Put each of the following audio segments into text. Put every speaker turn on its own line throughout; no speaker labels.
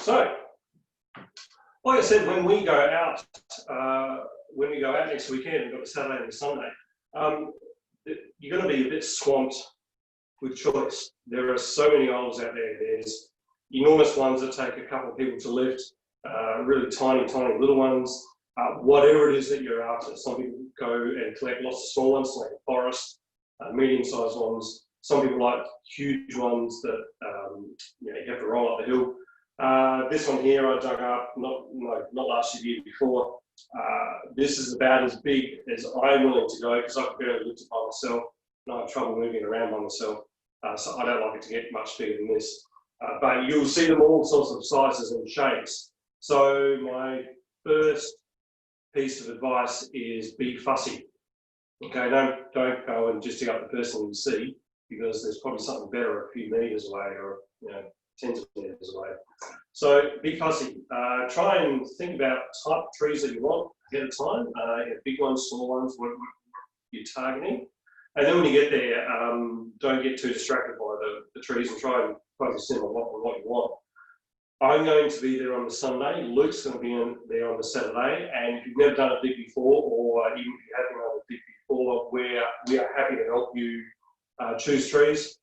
So, like I said, when we go out next weekend, we've got a Saturday and a Sunday, you're going to be a bit swamped with choice. There are so many olives out there. There's enormous ones that take a couple of people to lift, really tiny, tiny little ones, whatever it is that you're after. Some people go and collect lots of small ones, like a forest, medium-sized ones. Some people like huge ones that you have to roll up the hill. This one here I dug up, not last year, the year before. This is about as big as I'm willing to go because I can barely lift it by myself and I have trouble moving around by myself. So I don't like it to get much bigger than this. But you'll see them all sorts of sizes and shapes. So my first piece of advice is be fussy. Okay, don't go and just dig up the person you see, because there's probably something better a few meters away or tens of meters away. So be fussy. Try and think about type of trees that you want ahead of time. Big ones, small ones, what you're targeting. And then when you get there, don't get too distracted by the trees and try and focus in on what you want. I'm going to be there on the Sunday. Luke's going to be there on the Saturday. And if you've never done a dig before, or even if you have done a dig before, we are happy to help you choose trees.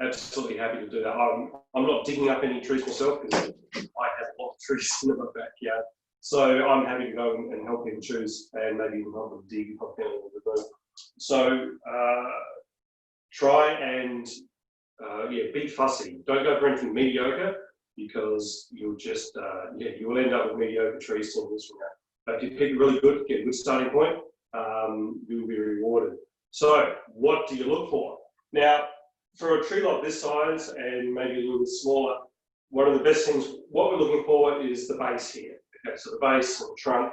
Absolutely happy to do that. I'm not digging up any trees myself because I have a lot of trees in my backyard. So I'm happy to go and help people choose and maybe even help them dig if I'm feeling a little bit. So try and be fussy. Don't go for anything mediocre because you'll just you will end up with mediocre trees 10 years from now. But if you pick really good, get a good starting point, you'll be rewarded. So what do you look for? Now, for a tree like this size and maybe a little bit smaller, one of the best things, what we're looking for is the base here. Okay, so the base or trunk.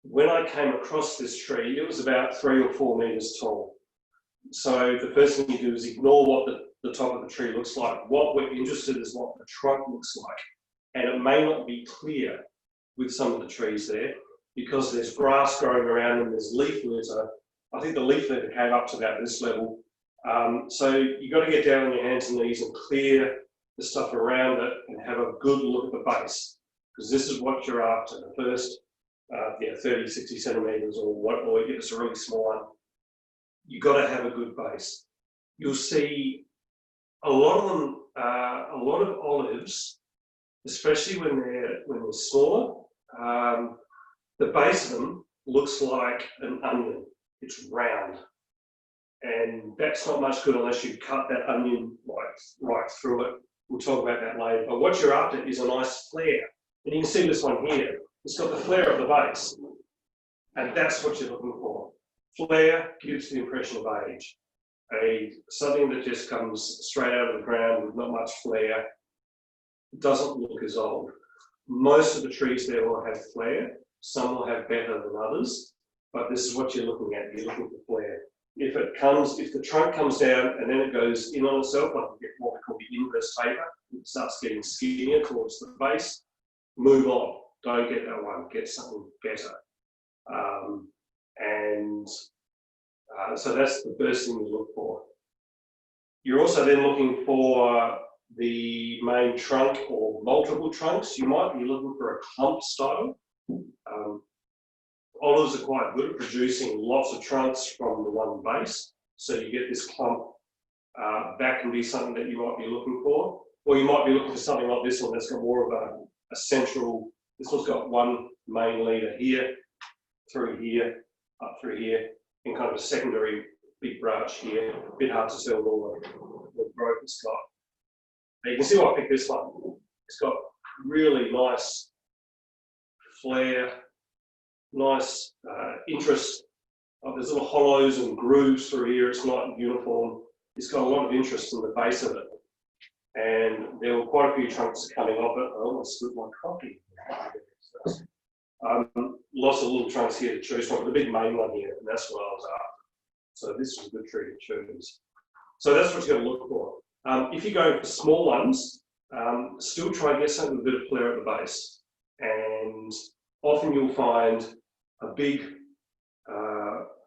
When I came across this tree, it was about 3 or 4 meters tall. So the first thing you do is ignore what the top of the tree looks like. What we're interested in is what the trunk looks like. And it may not be clear with some of the trees there because there's grass growing around and there's leaf litter. I think the leaf litter came up to about this level. So you've got to get down on your hands and knees and clear the stuff around it and have a good look at the base, because this is what you're after. The first 30, 60 centimeters or if it's a really small one, you've got to have a good base. You'll see a lot of them, a lot of olives, especially when they're smaller, the base of them looks like an onion. It's round. And that's not much good unless you cut that onion right through it. We'll talk about that later. But what you're after is a nice flare. And you can see this one here. It's got the flare at the base. And that's what you're looking for. Flare gives the impression of age. Something that just comes straight out of the ground with not much flare doesn't look as old. Most of the trees there will have flare. Some will have better than others. But this is what you're looking at. You're looking for flare. If the trunk comes down and then it goes in on itself, like you get what we call the inverse taper, it starts getting skinnier towards the base, move on. Don't get that one, get something better. So that's the first thing you look for. You're also then looking for the main trunk or multiple trunks. You might be looking for a clump style. Olives are quite good at producing lots of trunks from the one base. So you get this clump. That can be something that you might be looking for. Or you might be looking for something like this one that's got more of a central, this one's got one main leader here, up through here, and kind of a secondary big branch here. A bit hard to tell all the growth it's got. Now you can see why I picked this one. It's got really nice flare, nice interest. There's little hollows and grooves through here. It's not uniform. It's got a lot of interest in the base of it. And there were quite a few trunks coming off it. I almost split my copy. Lots of little trunks here to choose from. The big main one here, and that's what I was after. So this is a good tree to choose. So that's what you've got to look for. If you're going for small ones, still try and get something with a bit of flare at the base. And often you'll find a big,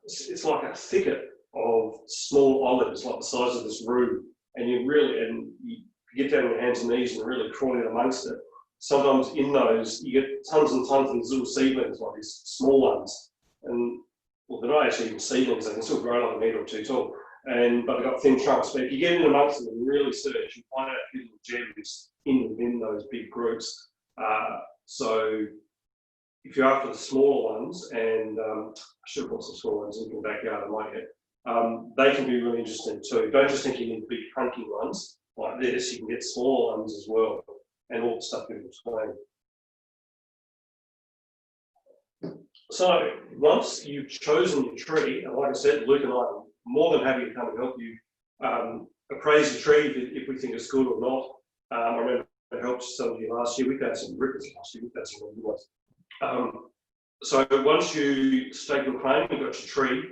it's like a thicket of small olives, like the size of this room. And you get down on your hands and knees and really crawl in amongst it, sometimes in those, you get tons and tons of these little seedlings, like these small ones. And well, they're not actually even seedlings, they can still grow like a metre or two tall. But they've got thin trunks. But if you get in amongst them and really search, you find out hidden gems within those big groups. So if you're after the smaller ones, and I should have brought some smaller ones in the backyard, I might get, they can be really interesting too. Don't just think you need big hunking ones like this, you can get smaller ones as well, and all the stuff in between. So once you've chosen your tree, and like I said, Luke and I are more than happy to come and help you appraise the tree if we think it's good or not. I remember it helped some of you last year. We found some rippers last year. We found some really good ones. So once you stake your claim, you've got your tree,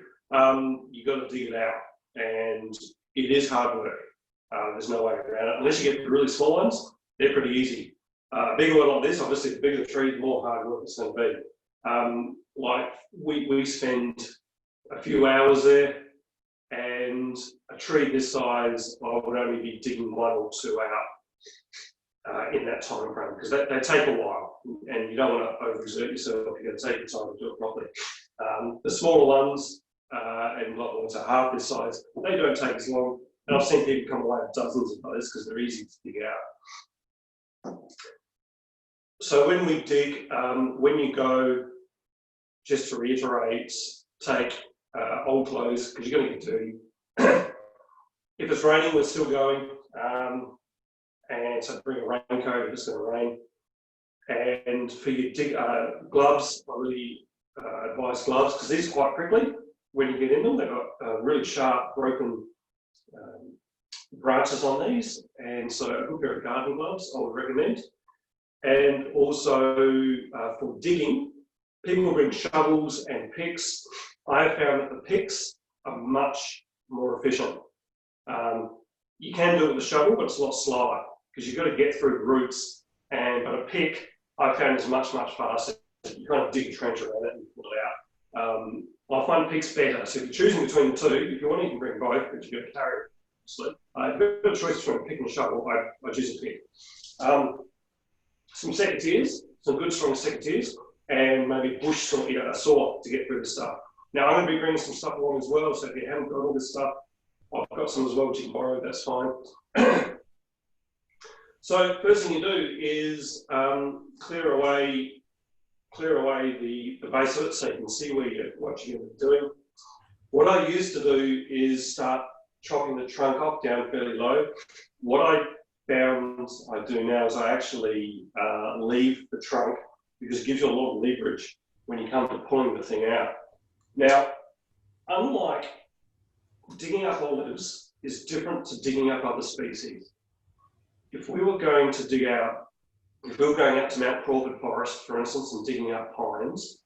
you've got to dig it out, and it is hard work. There's no way around it. Unless you get the really small ones, they're pretty easy. A bigger one like this, obviously the bigger the tree, the more hard work it's going to be. Like we spend a few hours there, and a tree this size, I would only be digging 1 or 2 out in that time frame, because they take a while, and you don't want to overexert yourself. You're going to take your time to do it properly. The smaller ones, and like the ones that are half this size, they don't take as long. And I've seen people come away with dozens of those because they're easy to dig out. So when we dig, when you go, just to reiterate, take old clothes, because you're going to get dirty. If it's raining, we're still going, and so bring a raincoat if it's going to rain. And for your gloves, I really advise gloves, because these are quite prickly when you get in them. They've got really sharp, broken branches on these, and so a good pair of gardening gloves I would recommend. And also for digging, people bring shovels and picks. I have found that the picks are much more efficient. You can do it with a shovel, but it's a lot slower because you've got to get through the roots. But a pick, I found, is much, much faster. You kind of dig a trench around it and pull it out. I find picks better. So if you're choosing between the two, if you want, you can bring both, but you've got to carry it. If you've got a choice between a pick and a shovel, I choose a pick. Some secateurs, some good strong secateurs, and maybe bush saw, a saw to get through the stuff. Now I'm going to be bringing some stuff along as well, so if you haven't got all this stuff, I've got some as well which you can borrow, that's fine. So first thing you do is clear away the base of it so you can see what you're going to be doing. What I used to do is start chopping the trunk off down fairly low. What I found I do now is I actually leave the trunk, because it gives you a lot of leverage when you come to pulling the thing out. Now, unlike digging up olives is different to digging up other species. If we were going to dig out, if we were going out to Mount Crawford Forest, for instance, and digging up pines,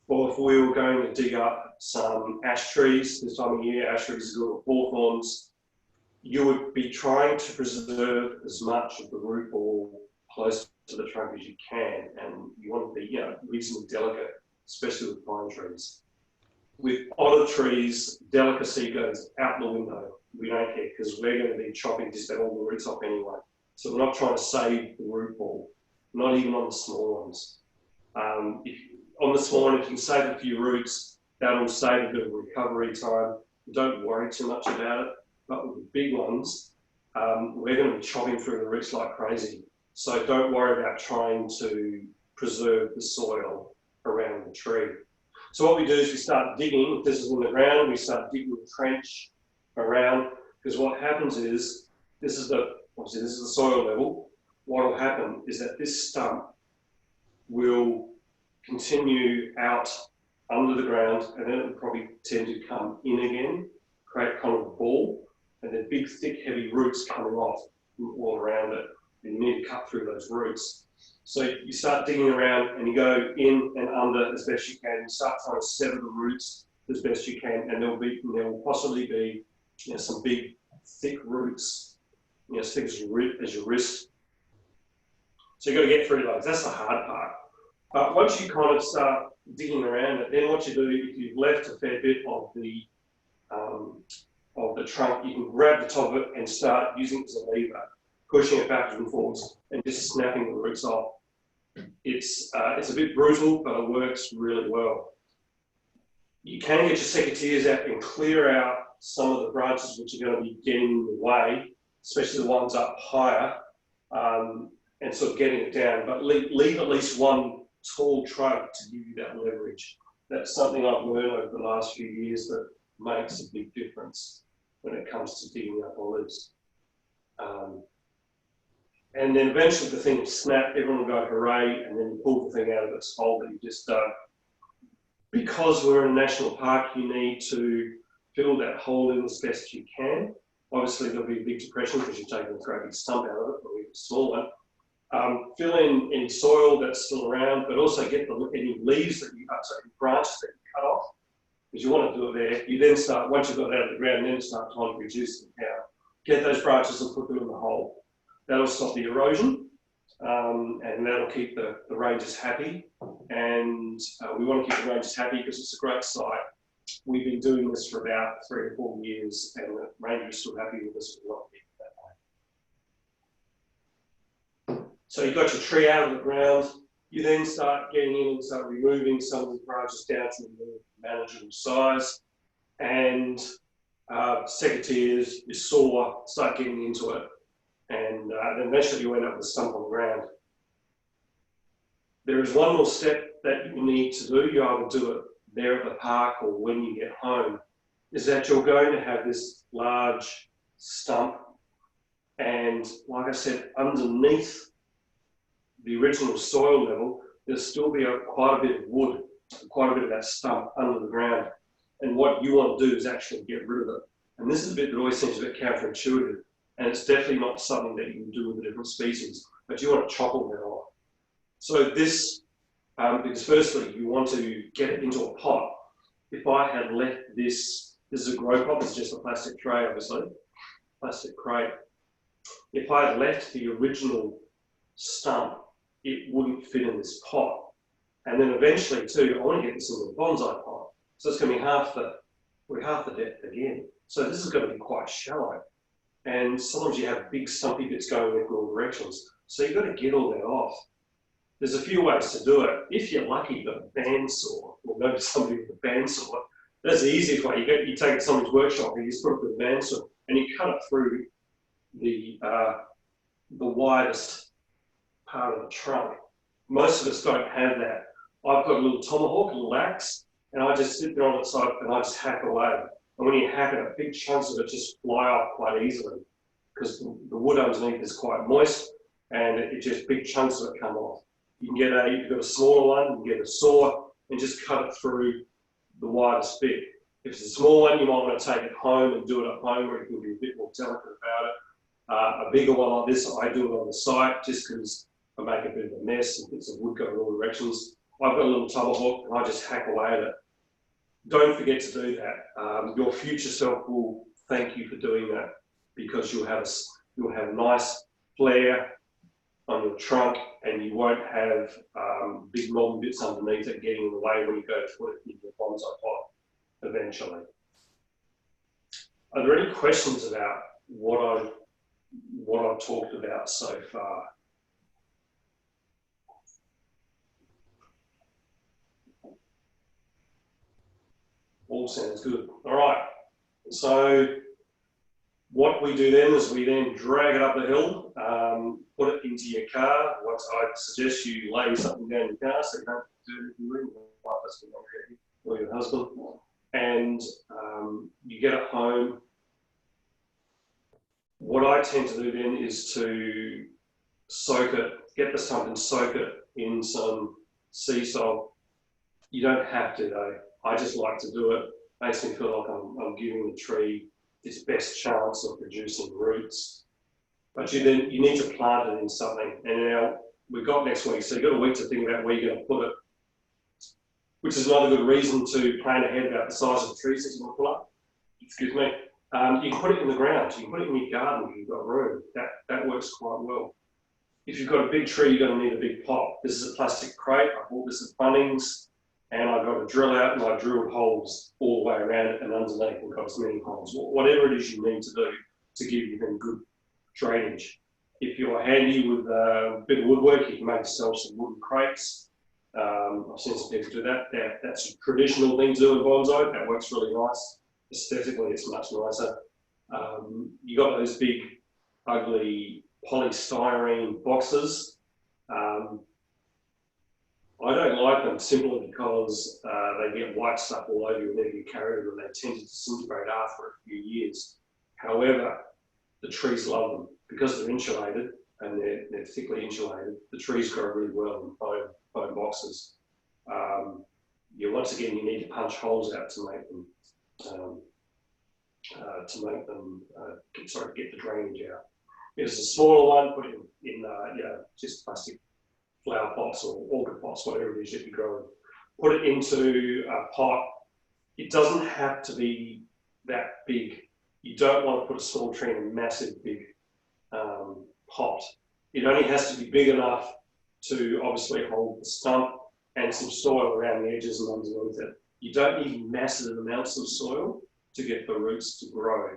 or if we were going to dig up some ash trees, this time of year, ash trees are good, or hawthorns, you would be trying to preserve as much of the root ball close to the trunk as you can, and you want to be, reasonably delicate, especially with pine trees. With olive trees, delicacy goes out the window. We don't care, because we're going to be chopping just about all the roots off anyway. So we're not trying to save the root ball, not even on the small ones. On the small one, if you can save it for your roots, that'll save a bit of recovery time. Don't worry too much about it. But with the big ones, we're going to be chopping through the roots like crazy. So don't worry about trying to preserve the soil around the tree. So what we do is we start digging. If this is in the ground, we start digging a trench around, because what happens is, obviously this is the soil level. What will happen is that this stump will continue out under the ground, and then it will probably tend to come in again, create kind of a ball, and then big, thick, heavy roots coming off all around it. And you need to cut through those roots. So you start digging around and you go in and under as best you can. You start trying to sever the roots as best you can, and there will possibly be some big, thick roots, as thick as your wrist. So you've got to get through those. That's the hard part. But once you kind of start digging around it, then what you do, if you've left a fair bit of the trunk, you can grab the top of it and start using it as a lever. pushing it backwards and forwards, and just snapping the roots off. It's a bit brutal, but it works really well. You can get your secateurs out and clear out some of the branches which are going to be getting in the way, especially the ones up higher, and sort of getting it down. But leave at least one tall trunk to give you that leverage. That's something I've learned over the last few years that makes a big difference when it comes to digging up olives. And then eventually the thing will snap, everyone will go hooray, and then you pull the thing out of its hole that you just dug. Because we're in a national park, you need to fill that hole in as best you can. Obviously there'll be a big depression because you're taking a great big stump out of it, or a small one. Fill in any soil that's still around, but also get any leaves that branches that you cut off, because you want to do it there. You then start, once you've got it out of the ground, then start trying to reduce them down. Get those branches and put them in the hole. That'll stop the erosion, and that'll keep the rangers happy. And we want to keep the rangers happy because it's a great site. We've been doing this for about 3 or 4 years, and the rangers are still happy with us. We want to keep it that way. So you've got your tree out of the ground. You then start getting in and start removing some of the branches down to the manageable size. And secateurs, your saw, start getting into it. And then eventually you end up with a stump on the ground. There is one more step that you need to do. You either do it there at the park or when you get home, is that you're going to have this large stump, and like I said, underneath the original soil level, there'll still be quite a bit of wood, quite a bit of that stump under the ground. And what you want to do is actually get rid of it. And this is a bit that always seems a bit counterintuitive, and it's definitely not something that you can do with a different species, but you want to chop all that off. So this, because firstly, you want to get it into a pot. If I had left this is a grow pot, this is just a plastic tray, obviously, plastic crate. If I had left the original stump, it wouldn't fit in this pot. And then eventually too, I want to get this into a bonsai pot. So it's going to be half the depth again. So this is going to be quite shallow. And sometimes you have big stumpy bits going in all directions. So you've got to get all that off. There's a few ways to do it. If you're lucky, you've got a bandsaw, or maybe somebody with a bandsaw. That's the easiest way. You take it to someone's workshop and you just put it with a bandsaw and you cut it through the widest part of the trunk. Most of us don't have that. I've got a little tomahawk, a little axe, and I just sit there on its side and I just hack away. And when you hack it, big chunks of it just fly off quite easily because the wood underneath is quite moist, and it just big chunks of it come off. You can get if you've got a smaller one, you can get a saw and just cut it through the widest bit. If it's a small one, you might want to take it home and do it at home, where you can be a bit more delicate about it. A bigger one like this, I do it on the site just because I make a bit of a mess and bits of wood go in all directions. I've got a little tomahawk and I just hack away at it. Don't forget to do that. Your future self will thank you for doing that, because you'll have a nice flare on your trunk, and you won't have big long bits underneath it getting in the way when you go to put it in your bonsai pot eventually. Are there any questions about what I've talked about so far? All sounds good. All right. So what we do then is we then drag it up the hill, put it into your car. What I suggest you lay something down in your car so you don't do anything with it, or your husband, and you get it home. What I tend to do then is to soak it, get the stump and soak it in some sea salt. You don't have to though. I just like to do it. Makes me feel like I'm giving the tree its best chance of producing roots. But you need to plant it in something. And now we've got next week, so you've got a week to think about where you're going to put it, which is another good reason to plan ahead about the size of the trees that you want to put up. Excuse me. You can put it in the ground. You can put it in your garden if you've got room. That works quite well. If you've got a big tree, you're going to need a big pot. This is a plastic crate. I bought this at Bunnings, and I've got a drill out, and I drilled holes all the way around it and underneath, and got as many holes. Whatever it is you need to do to give you then good drainage. If you're handy with a bit of woodwork, you can make yourself some wooden crates. I've seen some people do that. That's a traditional thing to do in bonsai. That works really nice. Aesthetically, it's much nicer. You got those big, ugly polystyrene boxes. I don't like them simply because they get white stuff all over you and then you carry them and they tend to disintegrate after a few years. However, the trees love them because they're insulated and they're thickly insulated. The trees grow really well in foam boxes. Once again, you need to punch holes out to make them get the drainage out. If it's a smaller one, put it in just plastic flower pots or orchid pots, whatever it is that you grow. Put it into a pot. It doesn't have to be that big. You don't want to put a small tree in a massive big pot. It only has to be big enough to obviously hold the stump and some soil around the edges and underneath it. You don't need massive amounts of soil to get the roots to grow.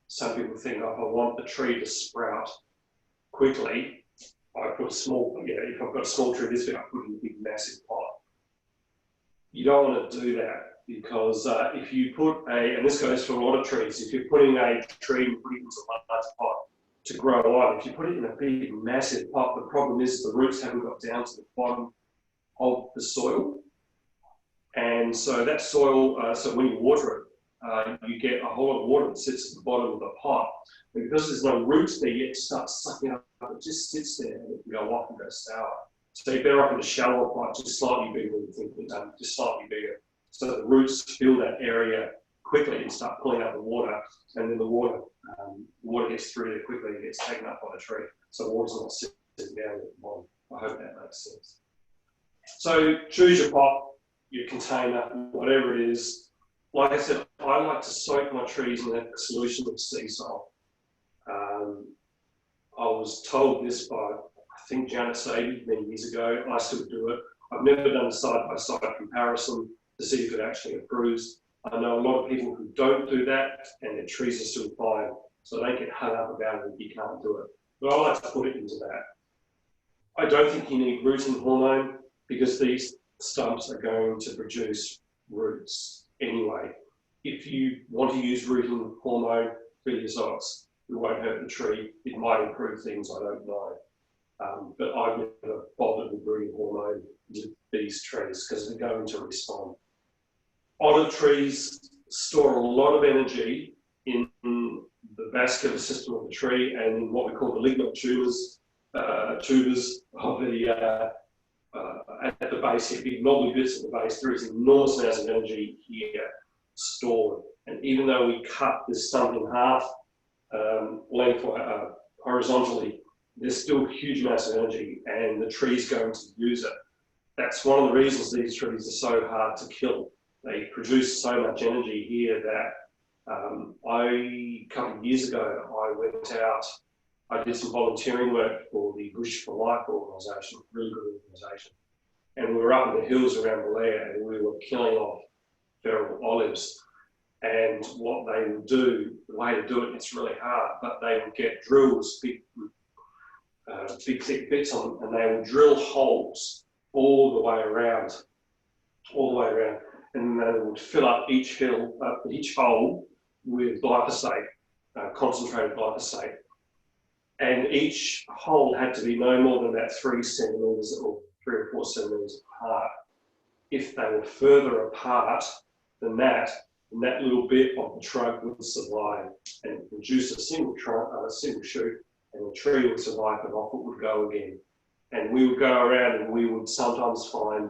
Some people think, oh, if I want the tree to sprout quickly, I put a small, if I've got a small tree this big, I put it in a big massive pot. You don't want to do that because if you put and this goes for a lot of trees, if you're putting a tree and putting it into a large pot to grow on, if you put it in a big massive pot, the problem is the roots haven't got down to the bottom of the soil. And so that soil, so when you water it, you get a whole lot of water that sits at the bottom of the pot. And because there's no roots there yet, it starts sucking up, it just sits there and it can go off and go sour. So you're better off in a shallower pot, just slightly bigger than you think we've done, just slightly bigger. So the roots fill that area quickly and start pulling up the water, and then the water gets through there quickly and gets taken up by the tree. So the water's not sitting down at the bottom. I hope that makes sense. So choose your pot, your container, whatever it is. Like I said, I like to soak my trees in a solution of sea salt. I was told this by, I think, Janet Sadie many years ago. I still do it. I've never done a side-by-side comparison to see if it actually improves. I know a lot of people who don't do that and their trees are still fine, so they get hung up about it if you can't do it. But I like to put it into that. I don't think you need rooting hormone because these stumps are going to produce roots anyway. If you want to use rooting hormone, fill your socks. It won't hurt the tree. It might improve things, I don't know. But I've never bothered with rooting hormone with these trees because they're going to respond. Olive trees store a lot of energy in the vascular system of the tree and in what we call the ligament tubers of the at the base here, big knobbly bits at the base. There is enormous amounts of energy here stored. And even though we cut this stump in half, length horizontally, there's still huge amounts of energy and the tree's going to use it. That's one of the reasons these trees are so hard to kill. They produce so much energy here that a couple of years ago, I went out, I did some volunteering work for the Bush for Life organisation, really good organisation. And we were up in the hills around Adelaide and we were killing off feral olives. And what they would do, the way to do it, it's really hard, but they would get drills, big thick bits on them, and they would drill holes all the way around, and they would fill up each hole with glyphosate, concentrated glyphosate. And each hole had to be no more than about 3 centimetres or 3 or 4 centimetres apart. If they were further apart than that, and that little bit of the trunk would survive and produce a single shoot, and the tree would survive and off it would go again. And we would go around and we would sometimes find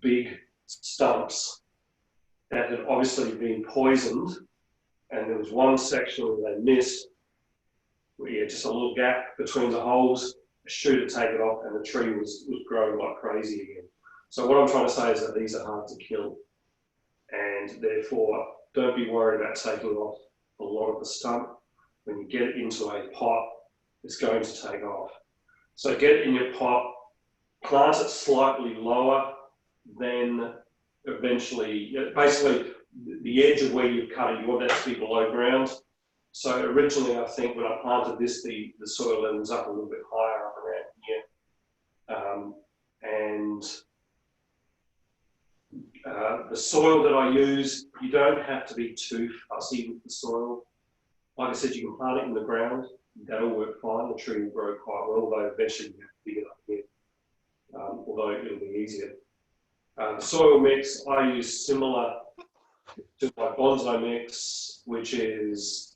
big stumps that had obviously been poisoned, and there was one section where they missed, where you had just a little gap between the holes, a shoot would take it off, and the tree was growing like crazy again. So what I'm trying to say is that these are hard to kill, and therefore don't be worried about taking off a lot of the stump. When you get it into a pot, it's going to take off. So get it in your pot, plant it slightly lower than eventually, basically the edge of where you've cut it, you want that to be below ground. So originally, I think when I planted this, the soil level was up a little bit higher up around here. The soil that I use, you don't have to be too fussy with the soil. Like I said, you can plant it in the ground. That'll work fine. The tree will grow quite well, although eventually you have to dig it up here, although it'll be easier. The soil mix, I use similar to my bonsai mix, which is,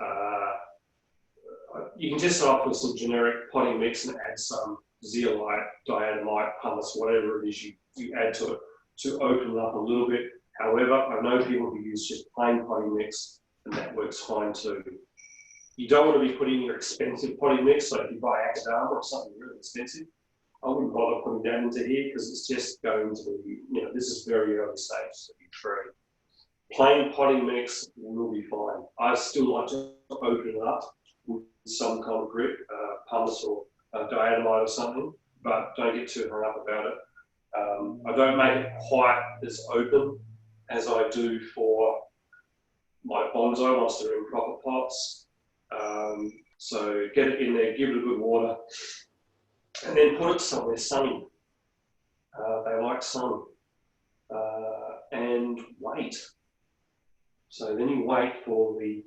you can just start off with some generic potting mix and add some zeolite, diatomite, pumice, whatever it is you add to it to open it up a little bit. However, I know people who use just plain potting mix, and that works fine too. You don't want to be putting your expensive potting mix, so if you buy Adelaide or something really expensive, I wouldn't bother putting that into here because it's just going to be, this is very early stage to be tree. Plain potting mix will be fine. I still like to open it up with some kind of grit, pumice or diatomite or something, but don't get too hung up about it. I don't make it quite as open as I do for my bonsai once they're in proper pots. So get it in there, give it a good water, and then put it somewhere sunny. They like sun. And wait. So then you wait for the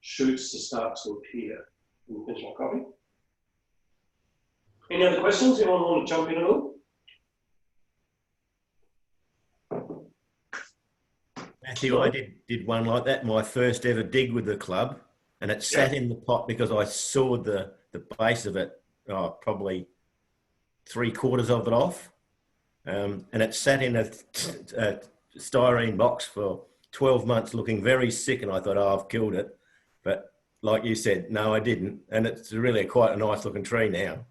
shoots to start to appear. Can you finish my coffee? Any other questions? Anyone want to jump in at all?
Matthew, I did one like that, my first ever dig with the club, and it sat in the pot because I sawed the base of it, probably 3/4 of it off, and it sat in a styrene box for 12 months looking very sick, and I thought, I've killed it. But like you said, no, I didn't, and it's really quite a nice looking tree now.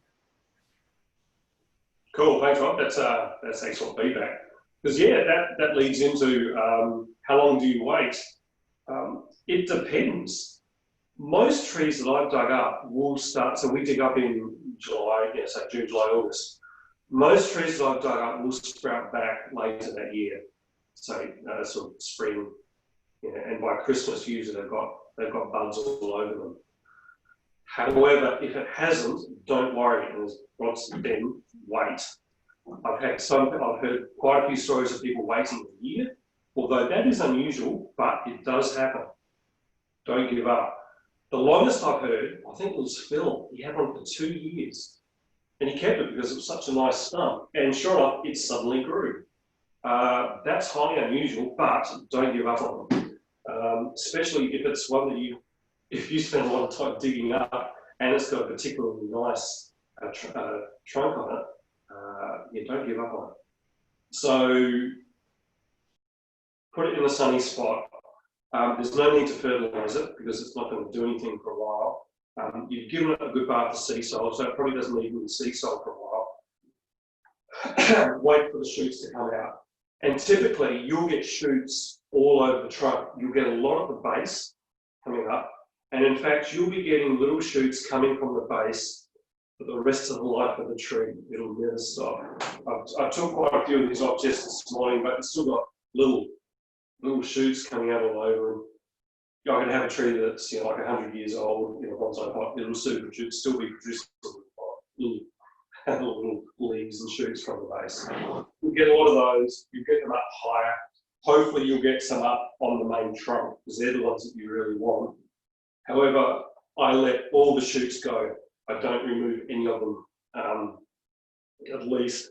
Cool, thanks Rob, that's excellent feedback. Because that leads into how long do you wait? It depends. Most trees that I've dug up will start, so we dig up in July, so June, July, August. Most trees that I've dug up will sprout back later that year. So sort of spring, and by Christmas usually they've got buds all over them. However, if it hasn't, don't worry, then wait. I've heard quite a few stories of people waiting a year, although that is unusual, but it does happen. Don't give up. The longest I've heard, I think it was Phil, he had one for 2 years, and he kept it because it was such a nice stump, and sure enough, it suddenly grew. That's highly unusual, but don't give up on them, especially if it's one that if you spend a lot of time digging up and it's got a particularly nice trunk on it, don't give up on it. So put it in a sunny spot. There's no need to fertilise it because it's not going to do anything for a while. You've given it a good bath of sea salt, so it probably doesn't need any sea salt for a while. Wait for the shoots to come out. And typically, you'll get shoots all over the trunk. You'll get a lot at the base coming up. And in fact, you'll be getting little shoots coming from the base for the rest of the life of the tree. It'll never stop. I took quite a few of these off just this morning, but it's still got little shoots coming out all over. And I can have a tree that's like 100 years old in a bonsai pot. It'll still be producing little leaves and shoots from the base. You'll get a lot of those. You get them up higher. Hopefully, you'll get some up on the main trunk because they're the ones that you really want. However, I let all the shoots go. I don't remove any of them, at least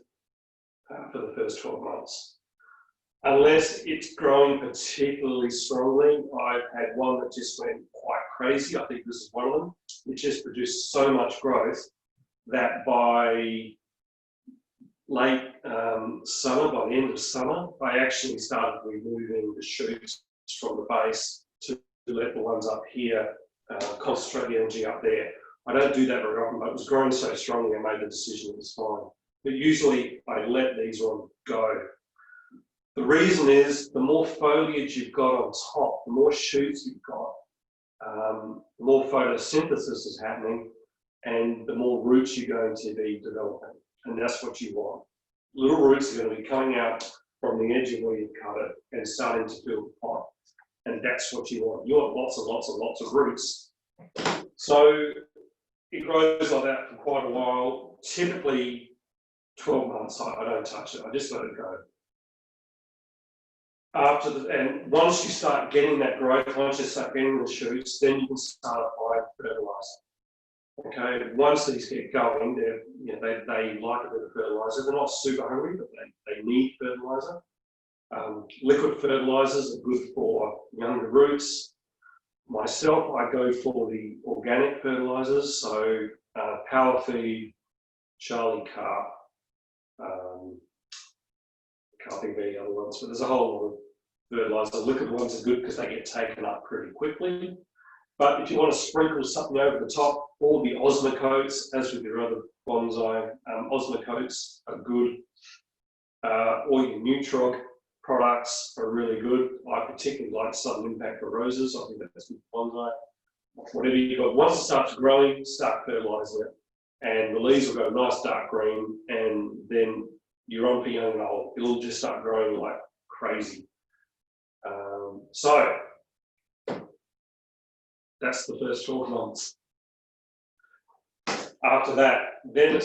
for the first 12 months. Unless it's growing particularly strongly. I've had one that just went quite crazy. I think this is one of them. It just produced so much growth that by late summer, by the end of summer, I actually started removing the shoots from the base to let the ones up here concentrate the energy up there. I don't do that very often, but it was growing so strongly I made the decision it was fine. But usually I let these ones go. The reason is the more foliage you've got on top, the more shoots you've got, the more photosynthesis is happening and the more roots you're going to be developing. And that's what you want. Little roots are going to be coming out from the edge of where you've cut it and starting to fill the pot. And that's what you want. You want lots and lots and lots of roots So it grows like that for quite a while, typically 12 months. I don't touch it, I just let it go. And once you start getting that growth, once you start getting the shoots, then you can start applying fertilizer. Okay, once these get going, they like a bit of fertilizer. They're not super hungry, but they need fertilizer. Liquid fertilizers are good for younger roots. Myself, I go for the organic fertilizers, so Power Feed, Charlie Carp, can't think of any other ones, but there's a whole lot of fertilizer. Liquid ones are good because they get taken up pretty quickly. But if you want to sprinkle something over the top, all the Osmocotes, as with your other bonsai, Osmocotes are good. All your Nutrog products are really good. I particularly like Sudden Impact for roses. I think that's good for bonsai. Whatever you've got, once it starts growing, start fertilising it. And the leaves will go nice dark green, and then you're on for young and old. It'll just start growing like crazy. So that's the first 12 months. After that, then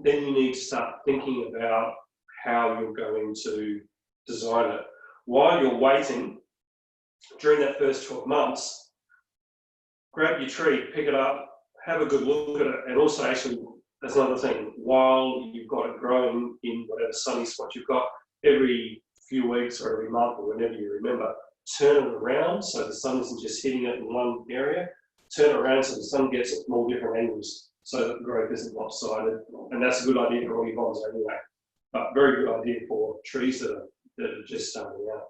you need to start thinking about how you're going to design it. While you're waiting, during that first 12 months, grab your tree, pick it up, have a good look at it, and also actually, that's another thing, while you've got it growing in whatever sunny spot you've got, every few weeks or every month or whenever you remember, turn it around so the sun isn't just hitting it in one area, turn it around so the sun gets it from all different angles so that the growth isn't lopsided. And that's a good idea for all your bonsai anyway, but very good idea for trees that are just starting out.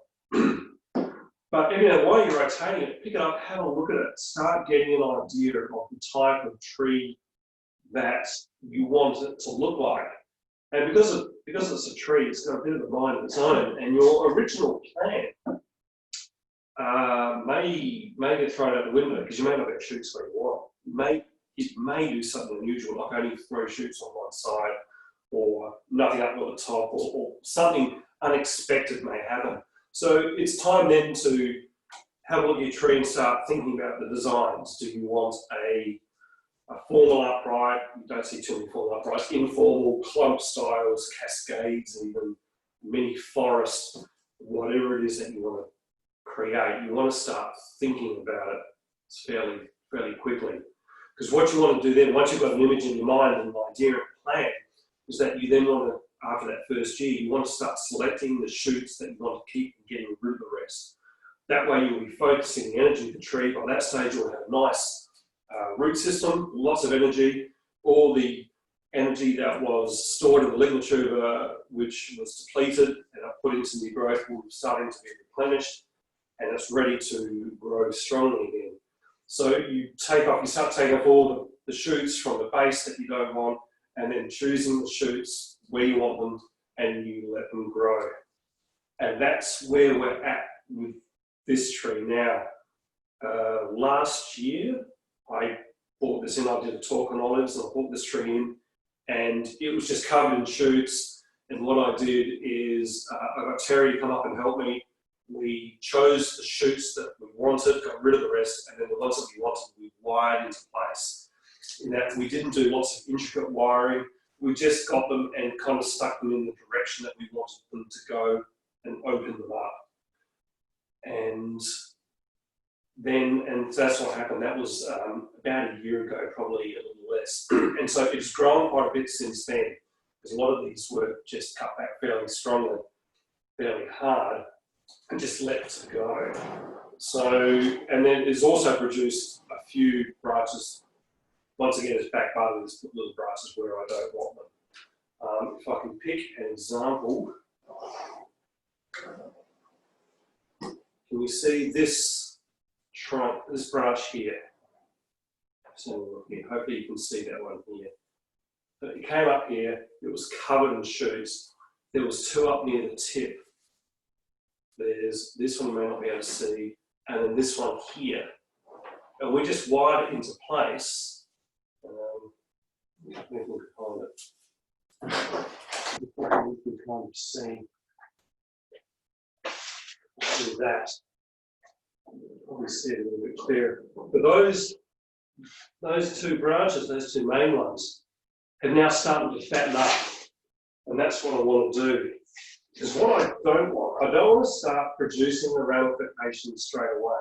But while you're rotating it, pick it up, have a look at it, start getting an idea of the type of tree that you want it to look like. And because it's a tree, it's got a bit of a mind of its own, and your original plan may get thrown out the window because you may not get shoots where you want. It may do something unusual, like only throw shoots on one side, or nothing up at the top, or something unexpected may happen. So it's time then to have a look at your tree and start thinking about the designs. Do you want a formal upright? You don't see too many formal uprights. Informal clump styles, cascades, even mini forest, whatever it is that you want to create. You want to start thinking about it fairly quickly. Because what you want to do then, once you've got an image in your mind and an idea and a plan, is that you then want to, after that first year, you want to start selecting the shoots that you want to keep and getting rid of the rest. That way you'll be focusing the energy of the tree. By that stage, you'll have a nice root system, lots of energy. All the energy that was stored in the lignin tuber, which was depleted and put into new growth, will be starting to be replenished, and it's ready to grow strongly again. So you start taking off all the shoots from the base that you don't want, and then choosing the shoots where you want them, and you let them grow. And that's where we're at with this tree now. Last year, I bought this in. I did a talk on olives, and I bought this tree in, and it was just covered in shoots. And what I did is I got Terry to come up and help me. We chose the shoots that we wanted, got rid of the rest, and then the ones that we wanted, we wired into place. In that we didn't do lots of intricate wiring. We just got them and kind of stuck them in the direction that we wanted them to go and opened them up. And that's what happened. That was about a year ago, probably a little less. And so it's grown quite a bit since then, because a lot of these were just cut back fairly strongly, fairly hard, and just let to go. So, and then it's also produced a few branches. Once again, it's back part of this little branches where I don't want them. If I can pick an example, can you see this trunk, this branch here? So here, hopefully you can see that one here. But it came up here, it was covered in shoots. There was two up near the tip. There's this one you may not be able to see, and then this one here. And we just wired it into place. If we can find it. If we can kind of see that. Probably see it a little bit clearer. But those two branches, those two main ones, have now started to fatten up. And that's what I want to do. Because what I don't want to start producing the ramifications straight away.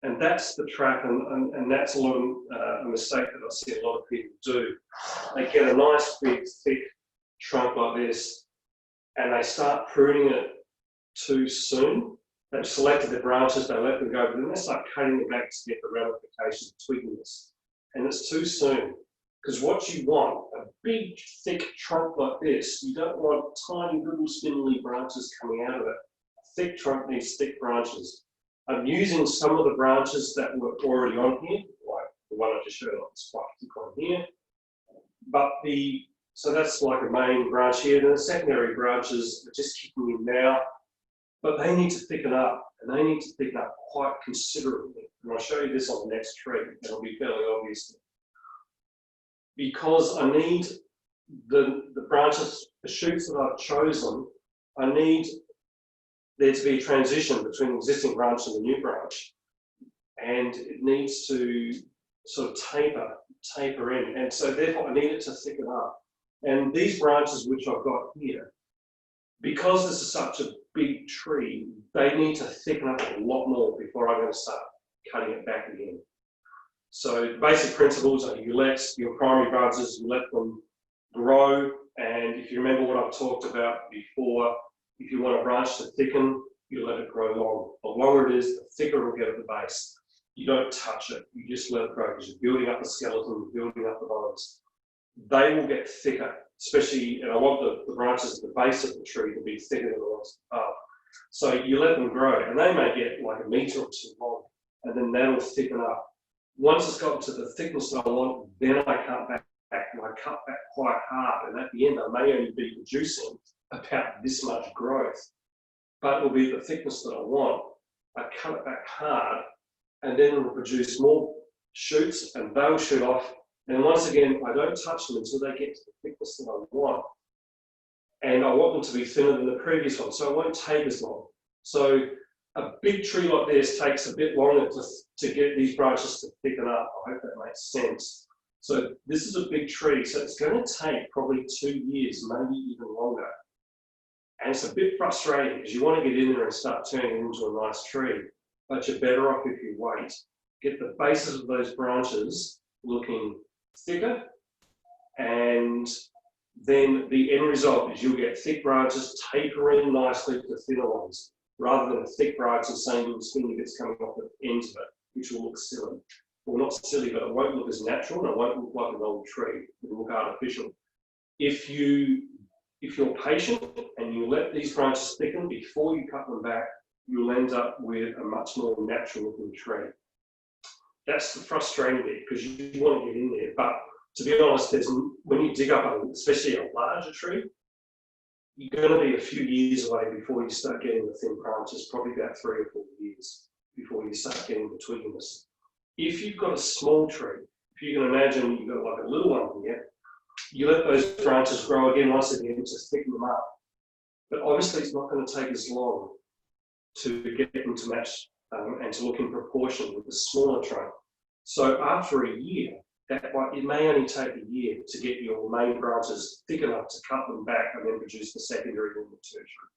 And that's the trap, and that's a lot of a mistake that I see a lot of people do. They get a nice big thick trunk like this, and they start pruning it too soon. They've selected the branches, they let them go, but then they start cutting them back to get the ramifications, twigging this. And it's too soon. Because what you want, a big thick trunk like this, you don't want tiny little spindly branches coming out of it. A thick trunk needs thick branches. I'm using some of the branches that were already on here, like the one I just showed on this quite thick one here. But so that's like a main branch here. Then the secondary branches are just kicking in now, but they need to thicken up, and they need to thicken up quite considerably. And I'll show you this on the next tree, and it'll be fairly obvious. Because I need the branches, the shoots that I've chosen, I need there to be a transition between the existing branch and the new branch. And it needs to sort of taper in. And so therefore I need it to thicken up. And these branches which I've got here, because this is such a big tree, they need to thicken up a lot more before I'm going to start cutting it back again. So basic principles are you let your primary branches, you let them grow. And if you remember what I've talked about before, if you want a branch to thicken, you let it grow long. The longer it is, the thicker it will get at the base. You don't touch it, you just let it grow because you're building up the skeleton, you're building up the bones. They will get thicker, especially, and I want the branches at the base of the tree to be thicker than the ones above. So you let them grow, and they may get like a metre or two long, and then that'll thicken up. Once it's gotten to the thickness that I want, then I cut back, and I cut back quite hard, and at the end I may only be producing about this much growth, but it will be the thickness that I want. I cut it back hard, and then it will produce more shoots, and they'll shoot off. And once again, I don't touch them until they get to the thickness that I want. And I want them to be thinner than the previous one, so it won't take as long. So a big tree like this takes a bit longer to get these branches to thicken up. I hope that makes sense. So this is a big tree, so it's going to take probably 2 years, maybe even longer. And it's a bit frustrating because you want to get in there and start turning it into a nice tree, but you're better off if you wait. Get the bases of those branches looking thicker, and then the end result is you'll get thick branches tapering nicely to thinner ones, rather than a thick branch and same little spindly bits coming off the ends of it, which will look silly. Well, not silly, but it won't look as natural, and it won't look like an old tree. It will look artificial. If you're patient and you let these branches thicken before you cut them back, you'll end up with a much more natural looking tree. That's the frustrating bit, because you want to get in there. But to be honest, when you dig up, especially a larger tree, you're going to be a few years away before you start getting the thin branches, probably about 3 or 4 years before you start getting the twigginess. If you've got a small tree, if you can imagine you've got like a little one here, you let those branches grow again once again to thicken them up. But obviously it's not going to take as long to get them to match and to look in proportion with the smaller trunk. So after a year, it may only take a year to get your main branches thick enough to cut them back and then produce the secondary and the tertiary.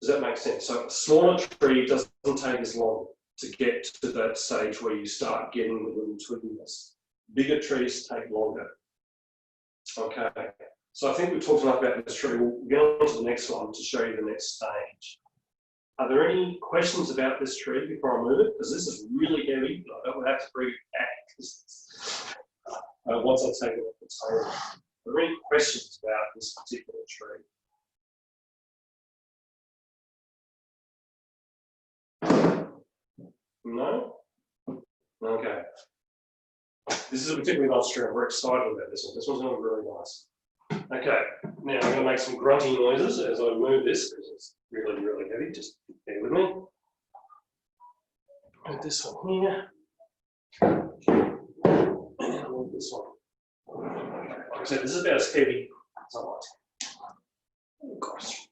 Does that make sense? So a smaller tree doesn't take as long to get to that stage where you start getting the little twigginess. Bigger trees take longer. Okay, so I think we've talked enough about this tree. We'll get on to the next one to show you the next stage. Are there any questions about this tree before I move it? Because this is really heavy, but I don't have to bring it back once I take it off the table. Are there any questions about this particular tree? No? Okay. This is a particularly nice tree. I'm very excited about this one. This one's going to be really nice. Okay, now I'm going to make some grunty noises as I move this because it's really, really heavy. Just bear with me. Put this one here. And move this one. Like I said, this is about as heavy as I like. Oh gosh.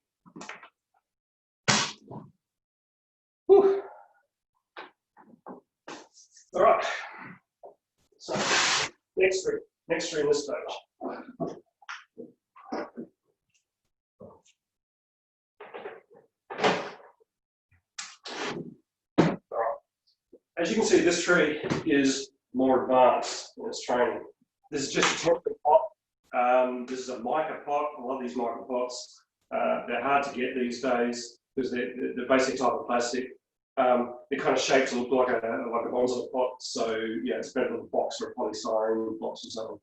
Whew. All right. So next tree in this page. As you can see, this tree is more advanced in its training. This is just a temporary pot. This is a mica pot. I love these mica pots. They're hard to get these days because they're the basic type of plastic. They're kind of shaped to look like a bonsai pot. So yeah, it's better than a box or a polystyrene box or something.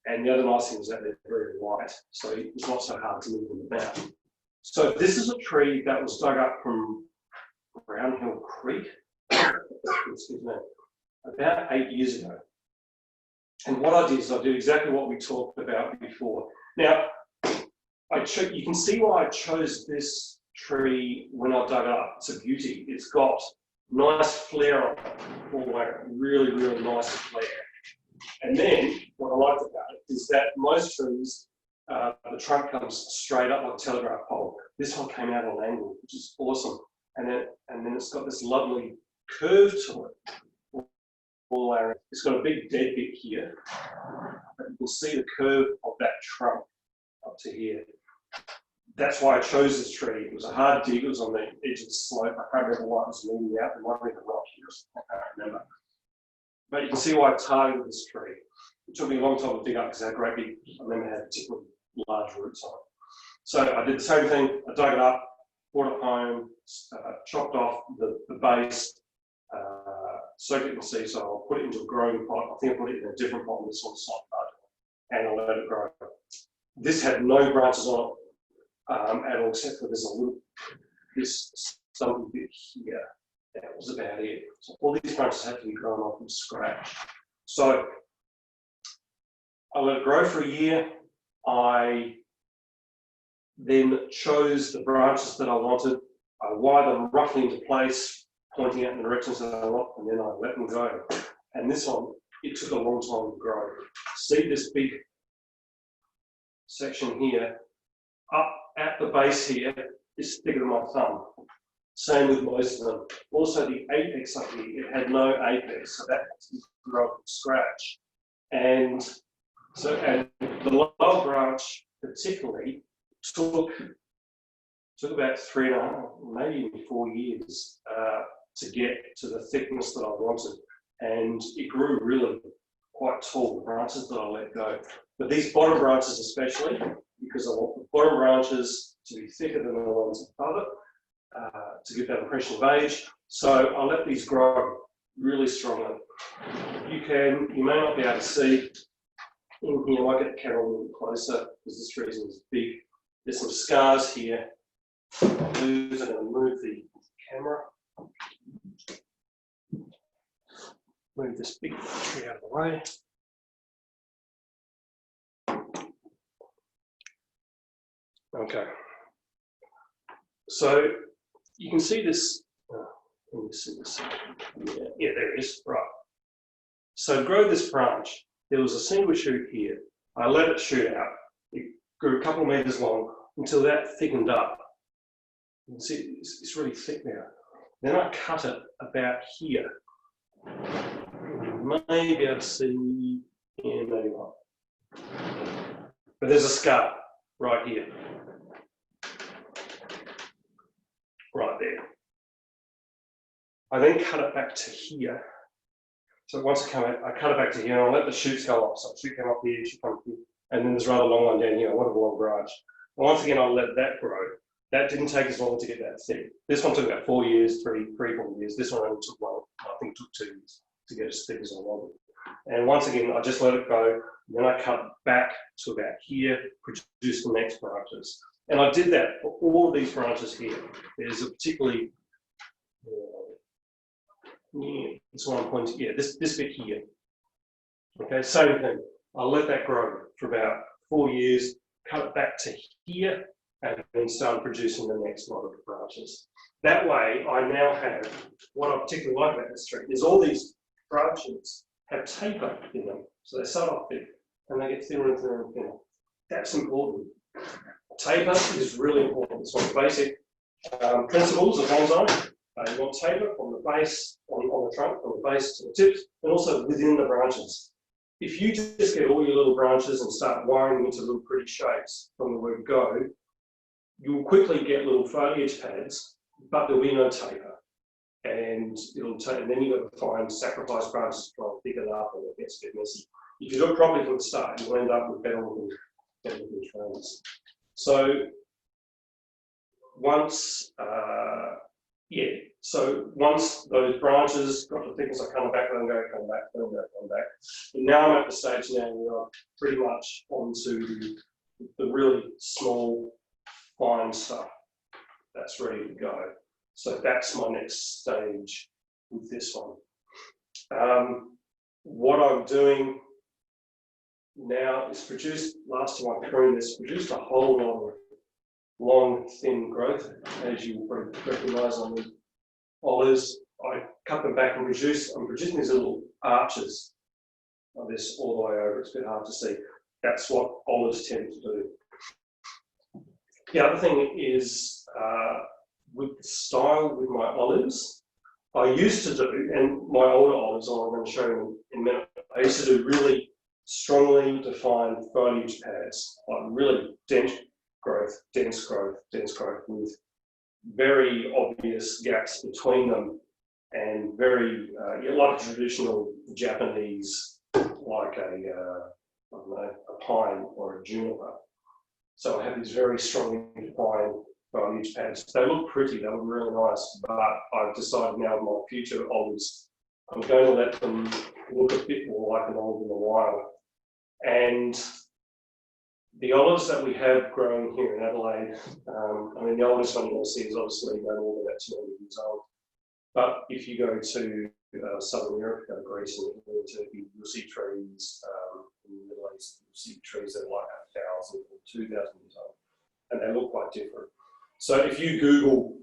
And the other nice thing is that they're very light, so it's not so hard to move them about. So this is a tree that was dug up from Brown Hill Creek. Excuse me, about 8 years ago. And what I did is I did exactly what we talked about before. Now, you can see why I chose this tree when I dug it up. It's a beauty. It's got nice flare on it, all the way, really, really nice flare. And then what I liked about it is that most trees, the trunk comes straight up like a telegraph pole. This one came out at an angle, which is awesome. And then it's got this lovely curve to it. All around. It's got a big dead bit here. But you can see the curve of that trunk up to here. That's why I chose this tree. It was a hard dig. It was on the edge of the slope. I can't remember why it was leaning out. There might have been a rock here. I can't remember. But you can see why I targeted this tree. It took me a long time to dig up because it had great big, I remember it had particularly large roots on it. So I did the same thing. I dug it up, brought it home, chopped off the base, soaked it in sea soil, put it into a growing pot. I think I put it in a different pot, this one soft mud, and I let it grow. This had no branches on it at all, except for this something bit here. That was about it. So all these branches had to be grown off from scratch. So I let it grow for a year. I then chose the branches that I wanted. I wired them roughly into place, pointing out in the directions that I want, and then I let them go. And this one, it took a long time to grow. See this big section here, up at the base here, is thicker than my thumb. Same with most of them. Also the apex up here, it had no apex, so that had to grow from scratch. And the lower branch particularly took about 3.5, maybe even 4 years to get to the thickness that I wanted. And it grew really quite tall, the branches that I let go. But these bottom branches especially, because I want the bottom branches to be thicker than the ones above it, to give that impression of age. So I let these grow really strongly. You may not be able to see in here. I might get the camera a little bit closer because this tree is big. There's some scars here. I'll lose it and move the camera. Move this big tree out of the way. Okay. So you can see this. Let me see this. Yeah, there it is. Right. So to grow this branch, there was a single shoot here. I let it shoot out. It grew a couple of meters long until that thickened up. You can see it's really thick now. Then I cut it about here. You may be able to see, yeah, maybe not. But there's a scar right here. Right there. I then cut it back to here. So once I cut it back to here, and I let the shoots go off. So the shoot came up here, shoot come here, and then there's a rather long one down here. I want a long branch. And once again, I let that grow. That didn't take as long to get that thick. This one took about 4 years, 4 years. This one only took one. I think it took 2 years to get as thick as I wanted. And once again, I just let it go. Then I cut back to about here, produce the next branches. And I did that for all of these branches here. There's a particularly, this one I'm pointing, yeah, this bit here. Okay, same thing. I let that grow for about 4 years, cut it back to here, and then start producing the next lot of the branches. That way, I now have, what I particularly like about this tree is all these branches have taper in them. So they start off thick, and they get thinner and thinner and thinner. That's important. Taper is really important. It's one of the basic principles of bonsai. You want taper from the base, on the trunk, from the base to the tips, and also within the branches. If you just get all your little branches and start wiring them into little pretty shapes from the word go, you'll quickly get little foliage pads, but there'll be no taper. And and then you've got to find sacrifice branches to try and pick it up, and it gets a bit messy. If you do it properly from the start, you'll end up with better looking trains. So once once those branches got the thickness, I come back, let them go, come back, let them go, come back. And now I'm at the stage now where I'm pretty much onto the really small, fine stuff that's ready to go. So that's my next stage with this one. What I'm doing now is last time I pruned this, produced a whole lot of long, thin growth, as you will recognise on the olives. I cut them back and I'm producing these little arches of this all the way over. It's a bit hard to see. That's what olives tend to do. The other thing is, with the style with my olives, I used to do, and my older olives, I'm going to show you in a minute, I used to do really strongly defined foliage pads, like really dense growth, with very obvious gaps between them, and very, like a traditional Japanese, like I don't know, a pine or a juniper. So I have these very strongly defined foliage pads. They look pretty, they look really nice, but I've decided now with my future olives, I'm going to let them look a bit more like an olive in the wild. And the olives that we have growing here in Adelaide, I mean, the oldest one you'll see is obviously no more than about 200 years old. But if you go to Southern Europe, go to Greece and Italy and Turkey, you'll see trees in the Middle East, you'll see trees that are like 1,000 or 2,000 years old, and they look quite different. So if you Google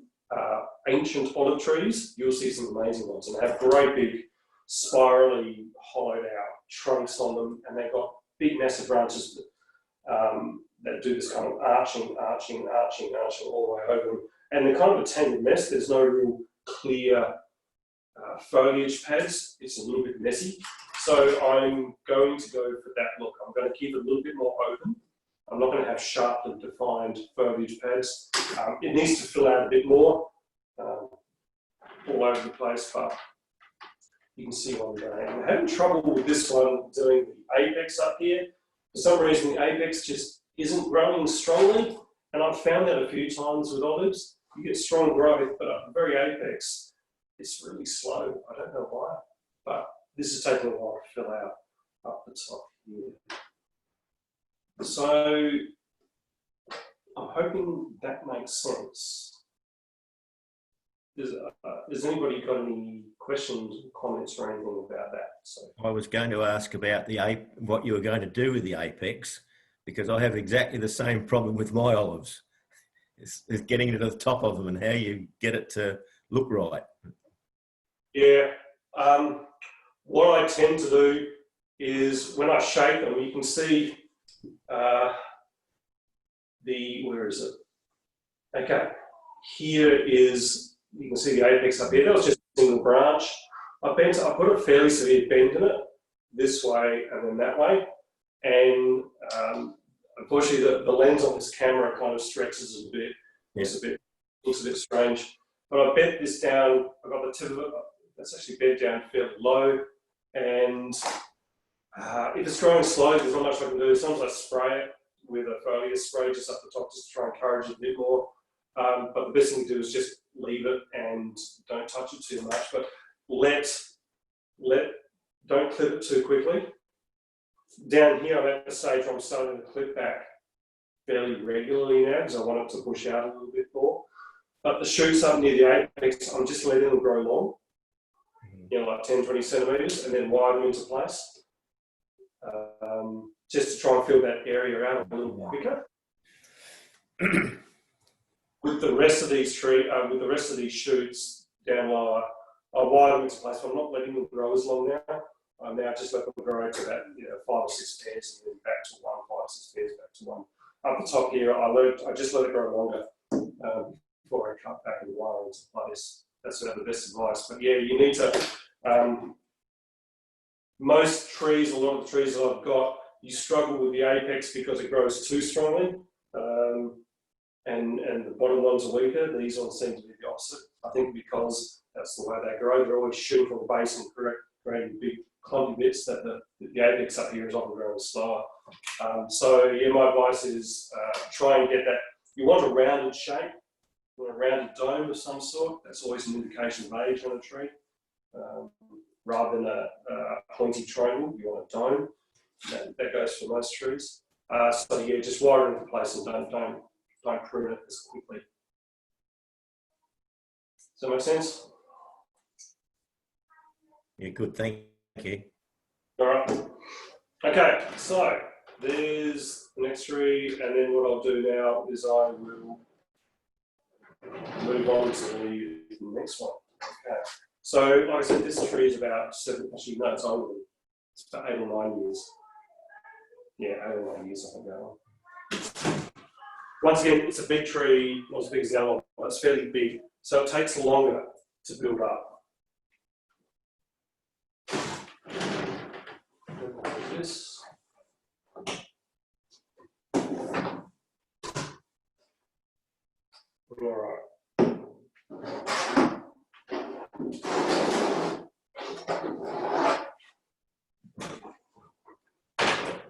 ancient olive trees, you'll see some amazing ones, and they have great big spirally hollowed out trunks on them, and they've got big massive branches that do this kind of arching all the way over them. And they're kind of a tangled mess. There's no real clear foliage pads. It's a little bit messy. So I'm going to go for that look. I'm going to keep it a little bit more open. I'm not going to have sharply defined foliage pads. It needs to fill out a bit more all over the place, but you can see what I'm doing. I'm having trouble with this one doing the apex up here. For some reason, the apex just isn't growing strongly, and I've found that a few times with olives. You get strong growth, but at the very apex, it's really slow. I don't know why, but this is taking a while to fill out up the top here. So I'm hoping that makes sense. Has anybody got any questions, comments, or anything about that? So
I was going to ask about what you were going to do with the apex, because I have exactly the same problem with my olives. It's getting to the top of them and how you get it to look right.
Yeah. What I tend to do is when I shape them, you can see where is it? Okay, here is, you can see the apex up here. That was just a single branch. I put a fairly severe bend in it, this way and then that way. And unfortunately, the lens on this camera kind of stretches a bit. Looks a bit strange. But I bent this down. I got the tip of it. That's actually bent down fairly low. And if it's growing slowly, there's not much I can do. Sometimes I spray it with a foliar spray just up the top, just to try and encourage it a bit more. But the best thing to do is just leave it and don't touch it too much. But don't clip it too quickly. Down here, I'm at the stage where I'm starting to clip back fairly regularly now because I want it to push out a little bit more. But the shoots up near the apex, I'm just letting them grow long, like 10, 20 centimetres, and then wire them into place. Just to try and fill that area out a little quicker. With the rest of these shoots down lower, I wire them into place, but I'm not letting them grow as long now. I now just let them grow to that 5 or 6 pairs, and then back to 1, 5 or 6 pairs, back to 1. Up the top here, I just let it grow longer before I cut back and wire into place. that's about the best advice. But yeah, you need to, most trees, a lot of the trees that I've got, you struggle with the apex because it grows too strongly, and the bottom ones are weaker. These ones seem to be the opposite. I think because that's the way they grow. They're always shooting from the base and creating big clumpy bits that the apex up here is often growing slower. So yeah, my advice is try and get that. You want a rounded shape, you want a rounded dome of some sort. That's always an indication of age on a tree. Rather than a pointy triangle, you want a dome. That goes for most trees. So yeah, just wire it into place and don't prune it as quickly. Does that make sense?
Yeah, good. Thank you.
All right. Okay, so there's the next tree, and then what I'll do now is I will move on to the next one. Okay. So, like I said, this tree is about 7, actually, no, it's older. It's about 8 or 9 years. Yeah, 8 or 9 years, I think that one. Once again, it's a big tree, not as big as the other one, but it's fairly big. So it takes longer to build up. Like this. All right.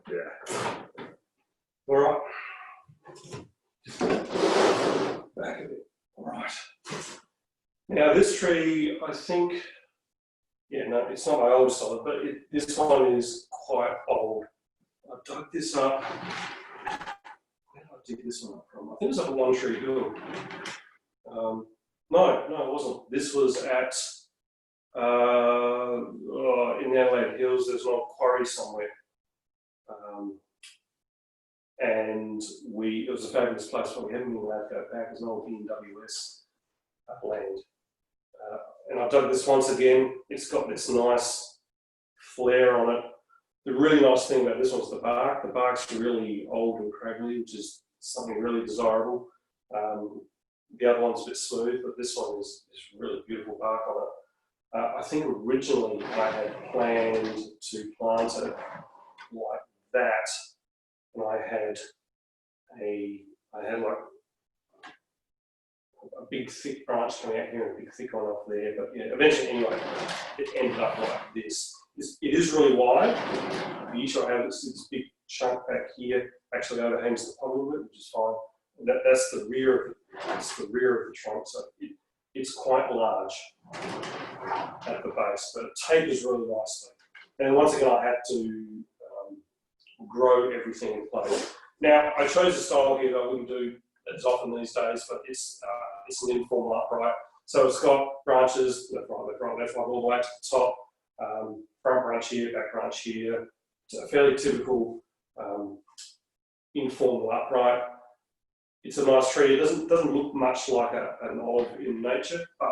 Yeah. All right. Back a bit. All right. Now this tree, I think, yeah, no, it's not my oldest solid, but this one is quite old. I dug this up. Where did I dig this one up from? I think it was up at One Tree Hill. No, it wasn't. This was at in the Adelaide Hills. There's an old quarry somewhere, and it was a fabulous place, but we haven't been allowed to go back. It's an old NWS land. And I dug this once again. It's got this nice flare on it. The really nice thing about this one's the bark. The bark's really old and craggly, which is something really desirable. The other one's a bit smooth, but this one is really beautiful bark on it. I think originally I had planned to plant it like that, and I had like a big thick branch coming out here and a big thick one off there, but yeah, eventually anyway, it ended up like this. It is really wide. The issue I have is this big chunk back here actually overhangs the top a little bit, which is fine. And that's the rear of the trunk, so it's quite large at the base, but it tapers really nicely. And once again, I had to grow everything in place. Now, I chose a style here that I wouldn't do as often these days, but it's an informal upright. So it's got branches, left, right, all the way to the top, front branch here, back branch here. It's a fairly typical informal upright. It's a nice tree. It doesn't look much like an olive in nature, but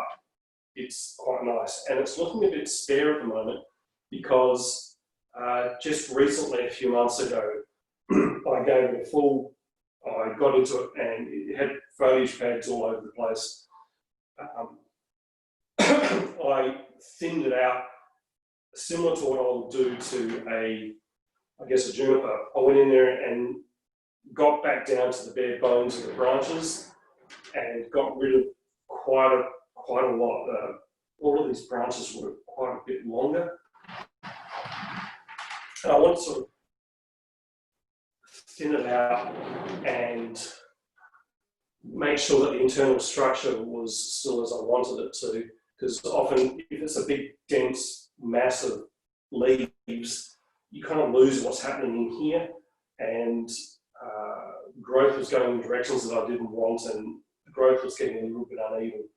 it's quite nice. And it's looking a bit spare at the moment because just recently, a few months ago, I gave it a full, I got into it and it had foliage pads all over the place. I thinned it out, similar to what I'll do to a juniper. I went in there and got back down to the bare bones of the branches and got rid of quite a lot. All of these branches were quite a bit longer. And I want to sort of thin it out and make sure that the internal structure was still as I wanted it to, because often if it's a big dense mass of leaves, you kind of lose what's happening in here, and growth was going in directions that I didn't want, and the growth was getting a little bit uneven.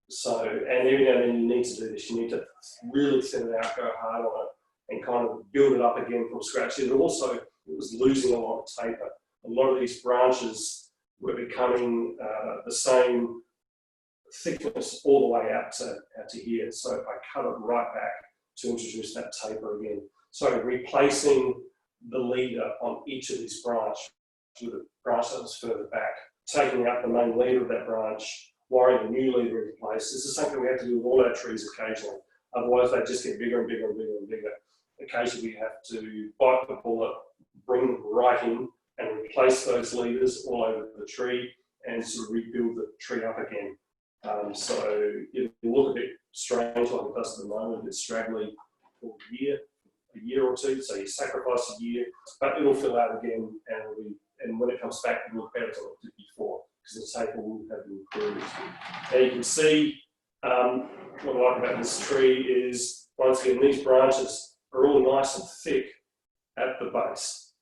So, and every now and then you need to do this. You need to really thin it out, go hard on it, and kind of build it up again from scratch. It was losing a lot of taper. A lot of these branches were becoming the same thickness all the way out to here. So I cut it right back to introduce that taper again. So replacing the leader on each of these branches with a branch that was further back, taking out the main leader of that branch, wiring a new leader into place. This is something we have to do with all our trees occasionally. Otherwise, they just get bigger and bigger and bigger and bigger. Occasionally, we have to bite the bullet, bring them right in, and replace those leaders all over the tree and sort of rebuild the tree up again. So it will look a bit strange like it does at the moment, a bit straggly for a year or two. So you sacrifice a year, but it'll fill out again, and when it comes back, it'll look better than it did before because the taper will have improved. Now you can see what I like about this tree is, once again, these branches are all nice and thick at the base.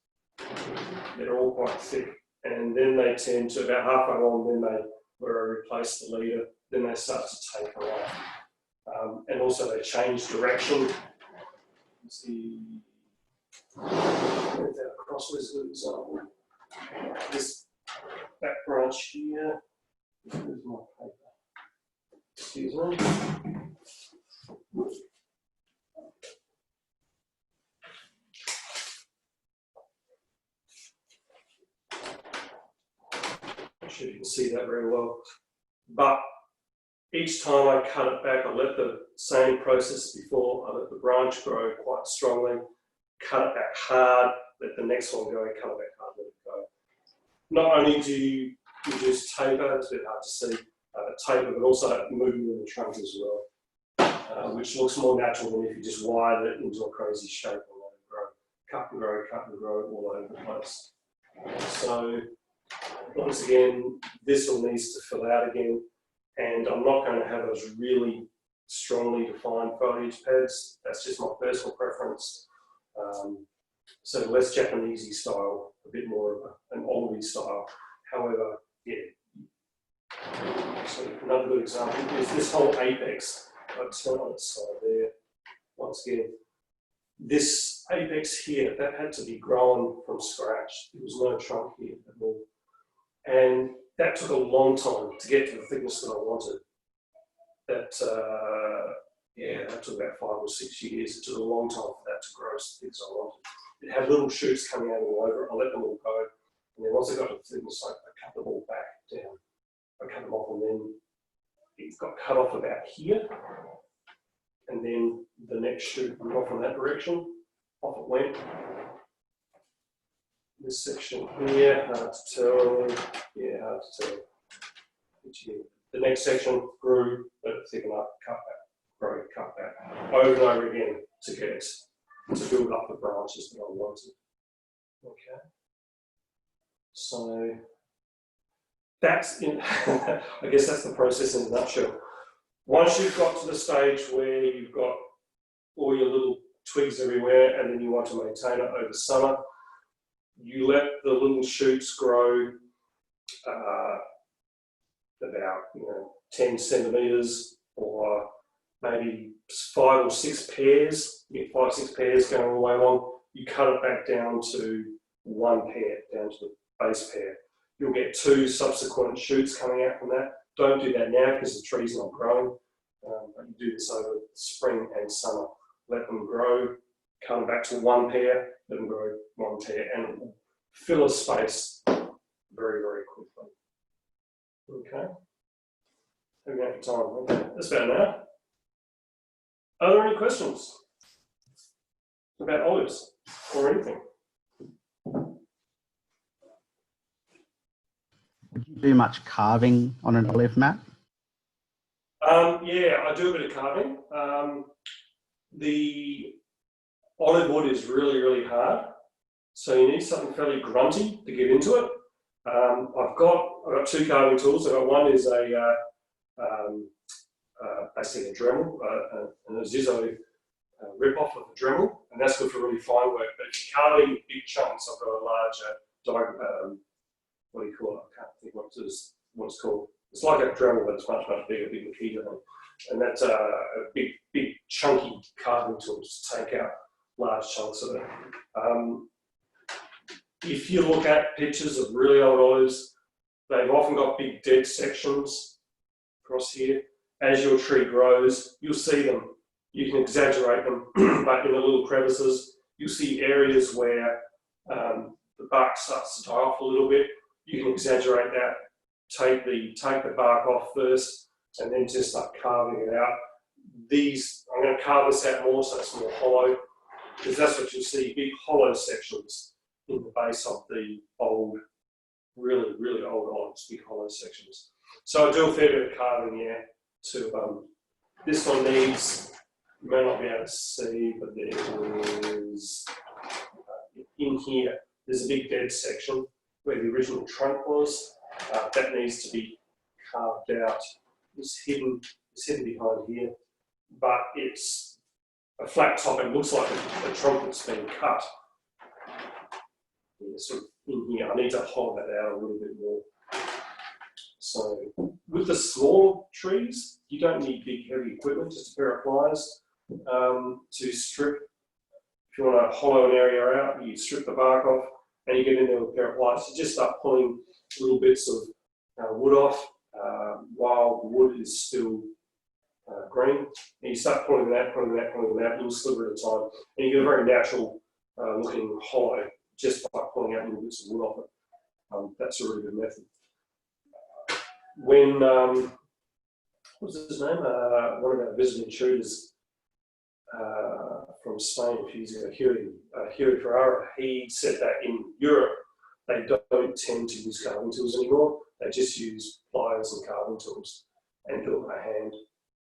They're all quite thick, and then they tend to, about halfway along, then they, where I replace the leader, then they start to taper off. And also they change direction. You see, across this little example. This back branch here. Here's my paper. Excuse me. I'm sure you can see that very well. But each time I cut it back, I let the same process before. I let the branch grow quite strongly, cut it back hard, let the next one go, cut it back hard, let it go. Not only do you reduce taper, it's a bit hard to see, taper, but also movement in the trunk as well, which looks more natural than if you just wired it into a crazy shape and let it grow. Cut and grow, cut and grow all over the place. So once again, this one needs to fill out again. And I'm not going to have those really strongly defined foliage pads. That's just my personal preference. So less Japanesey style, a bit more of an Aussie style. However, yeah. So another good example is this whole apex. I'll turn on the side there. Once again, this apex here, that had to be grown from scratch. There was no trunk here at all. And that took a long time to get to the thickness that I wanted. That took about 5 or 6 years. It took a long time for that to grow as thick as I wanted. It had little shoots coming out all over it. I let them all go. And then once I got to the thickness, I cut them all back down. I cut them off, and then it got cut off about here. And then the next shoot went off in that direction. Off it went. This section here, hard to tell. Yeah, hard to tell. The next section grew, let it thicken up, cut back, grow, cut back, over and over again to build up the branches that I wanted. Okay. So that's I guess that's the process in a nutshell. Once you've got to the stage where you've got all your little twigs everywhere, and then you want to maintain it over summer, you let the little shoots grow about 10 centimetres, or maybe 5 or 6 pairs. You get 5 or 6 pairs going all the way along. You cut it back down to 1 pair, down to the base pair. You'll get 2 subsequent shoots coming out from that. Don't do that now because the tree's not growing. But you do this over spring and summer. Let them grow, cut them back to 1 pair, let them grow 1 pair, and it will fill a space very, very quickly. Okay. How are we going for time? Okay, that's about an hour. Are there any questions about olives or anything?
Would you do much carving on an olive mat?
Yeah, I do a bit of carving. The olive wood is really, really hard, so you need something fairly grunty to get into it. I've got 2 carving tools. One is basically a Dremel, and a Zizzo rip-off of a Dremel, and that's good for really fine work. But if you're carving big chunks, I've got a larger what do you call it? I can't think what it's called. It's like a Dremel, but it's much, much bigger, big Makita. And that's a big, chunky carving tool to take out large chunks of it. If you look at pictures of really old olives, they've often got big dead sections across here. As your tree grows, you'll see them. You can exaggerate them, but in the little crevices, you'll see areas where the bark starts to die off a little bit. You can exaggerate that take the bark off first, and then just start carving it out. I'm going to carve this out more so it's more hollow, because that's what you'll see, big hollow sections in the base of the old, really, really old olives, big hollow sections. So I do a fair bit of carving here to, this one needs, you may not be able to see, but there is, in here, there's a big dead section where the original trunk was. That needs to be carved out. It's hidden behind here, but it's a flat top. It looks like a trunk that's been cut. Yeah, sort of in here, I need to hold that out a little bit more. So with the small trees, you don't need big heavy equipment, just a pair of pliers to strip. If you want to hollow an area out, you strip the bark off and you get in there with a pair of pliers. You just start pulling little bits of wood off while the wood is still green. And you start pulling that, little sliver at a time. And you get a very natural looking hollow just by pulling out little bits of wood off it. That's a really good method. When, what was his name? One of our visiting tutors from Spain a few years ago, Huey Ferrara, he said that in Europe, they don't tend to use carving tools anymore. They just use pliers and carving tools and do it by hand,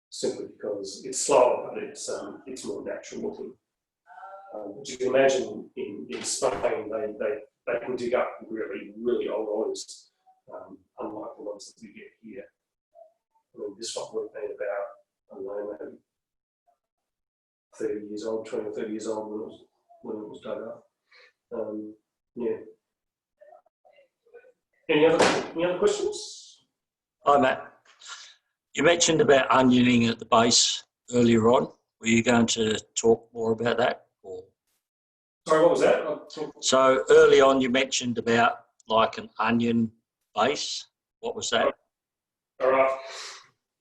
simply because it's slower, but it's more natural looking. But you can imagine in Spain, they can dig up really, really old olives, unlike the ones that we get here. I mean, this one would have been about, I don't know, maybe 30 years old, 20 or 30 years old when it was dug up. Yeah. Any other questions?
Hi, Matt. You mentioned about onioning at the base earlier on. Were you going to talk more about that? Or?
Sorry, what was that?
So early on you mentioned about like an onion base. What was that?
All right.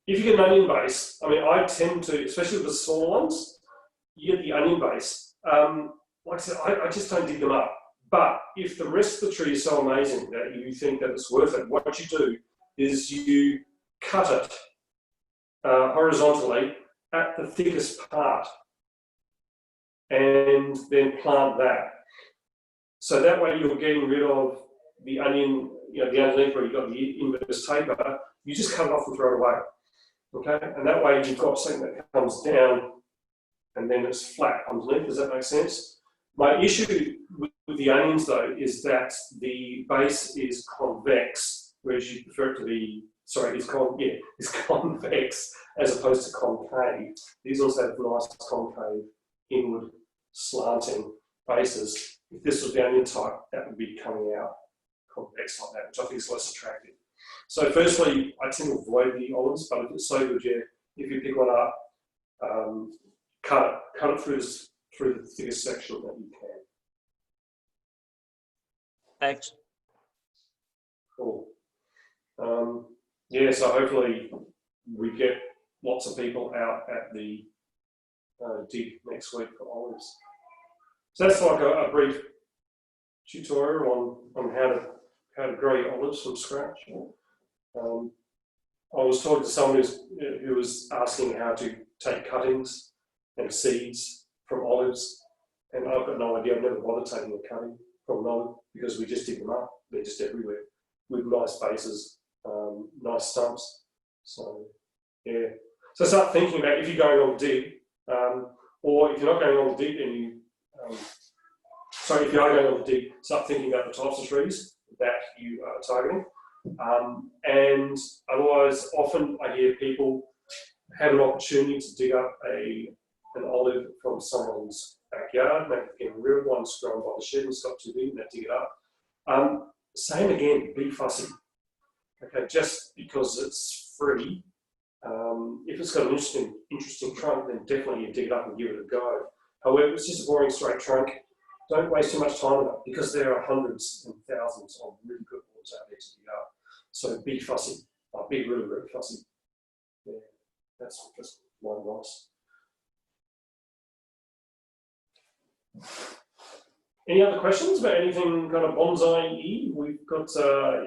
If you get an onion base, I mean, I tend to, especially with the small ones, you get the onion base. Like I said, I just don't dig them up. But if the rest of the tree is so amazing that you think that it's worth it, what you do is you cut it horizontally at the thickest part and then plant that. So that way you're getting rid of the onion, the underneath where you've got the inverse taper, you just cut it off and throw it away. Okay? And that way you've got something that comes down and then it's flat underneath. Does that make sense? My issue with the onions though is that the base is convex, whereas you prefer it to be, sorry, it's convex as opposed to concave. These also have nice concave inward slanting bases. If this was the onion type, that would be coming out convex like that, which I think is less attractive. So firstly, I tend to avoid the olives, but if it's so good, yeah, if you pick one up, cut it through the thickest section that you can.
Thanks.
Cool. Yeah, so hopefully we get lots of people out at the dig next week for olives. So that's like a brief tutorial on how to grow your olives from scratch. I was talking to someone who was asking how to take cuttings and seeds from olives, and I've got no idea. I've never bothered taking a cutting from an olive because we just dig them up. They're just everywhere with nice bases, nice stumps. So yeah. So start thinking about if you're going on the dig, or if you're not going on the dig, and if you are going on the dig, start thinking about the types of trees that you are targeting. And otherwise, often I hear people have an opportunity to dig up an olive from someone's backyard, maybe getting real ones grown by the shed and it's got too big and they dig it up. Same again, be fussy. Okay, just because it's free, if it's got an interesting trunk, then definitely you dig it up and give it a go. However, if it's just a boring straight trunk, don't waste too much time on it because there are hundreds and thousands of really good ones out there to dig up. So be fussy, be really, really fussy. Yeah, that's just my advice. Any other questions about anything kind of bonsai-y? We've got,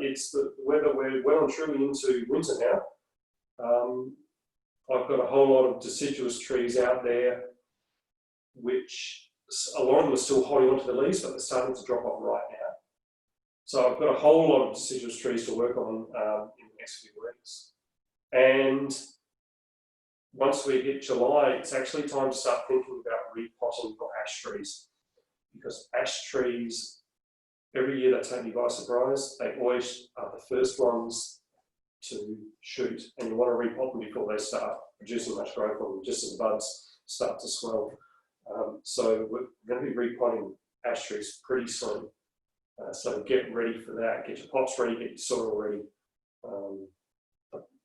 it's the weather, we're well and truly into winter now. I've got a whole lot of deciduous trees out there, which a lot of them are still holding onto the leaves, but they're starting to drop off right now. So I've got a whole lot of deciduous trees to work on in the next few weeks. And once we hit July, it's actually time to start thinking about repotting for ash trees. Because ash trees, every year they take me by surprise. They always are the first ones to shoot, and you want to repot them before they start producing much growth on them, just as the buds start to swell. So we're going to be repotting ash trees pretty soon. So get ready for that. Get your pots ready, get your soil ready.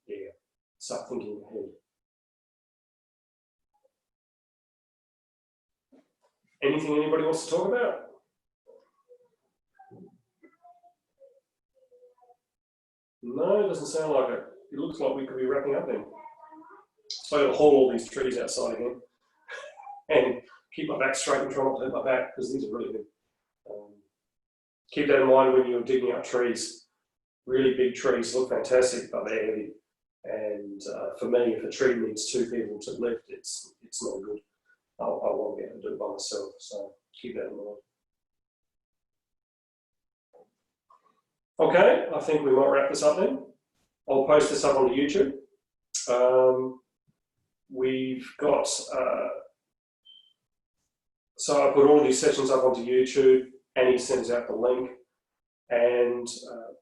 Yeah, start thinking ahead. Anything anybody wants to talk about? No, it doesn't sound like it. It looks like we could be wrapping up then. So I'm going to haul all these trees outside again and keep my back straight and try not to hurt my back because these are really big. Keep that in mind when you're digging up trees. Really big trees look fantastic, but they're heavy. And for me, if a tree needs 2 people to lift, it's not good. I won't be able to do it by myself, so keep that in mind. Okay, I think we might wrap this up then. I'll post this up onto YouTube. We've got, so I put all of these sessions up onto YouTube, and he sends out the link. And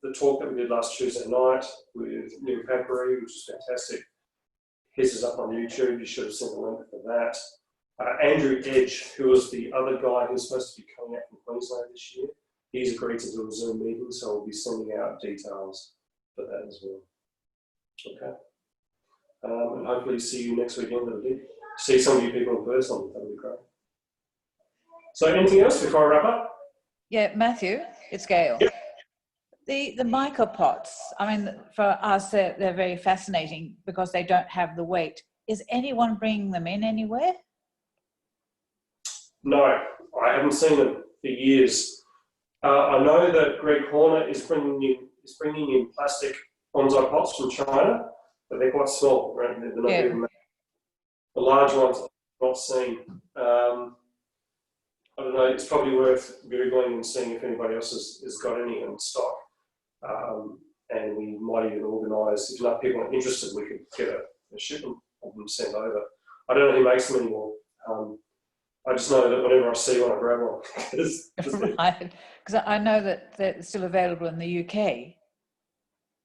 the talk that we did last Tuesday night with Neil Padbury, which is fantastic, his is up on YouTube. You should have seen the link for that. Andrew Edge, who was the other guy who's supposed to be coming out from Queensland this year, he's agreed to do a Zoom meeting, so we'll be sending out details for that as well. Okay. And hopefully see you next weekend. See some of you people in person. That'll be great. So anything else before I wrap up?
Yeah, Matthew, it's Gail.
Yep.
The mycopots, I mean, for us, they're very fascinating because they don't have the weight. Is anyone bringing them in anywhere?
No, I haven't seen them for years. I know that Greg Horner is bringing in plastic bonsai pots from China, but they're quite small. Right? They're not even the large ones I've not seen. I don't know. It's probably worth Googling and seeing if anybody else has got any in stock. And we might even organise, if enough people are interested, we could get a shipment of them sent over. I don't know who makes them anymore. I just know that whenever I see one, I grab one.
Right, because I know that they're still available in the UK,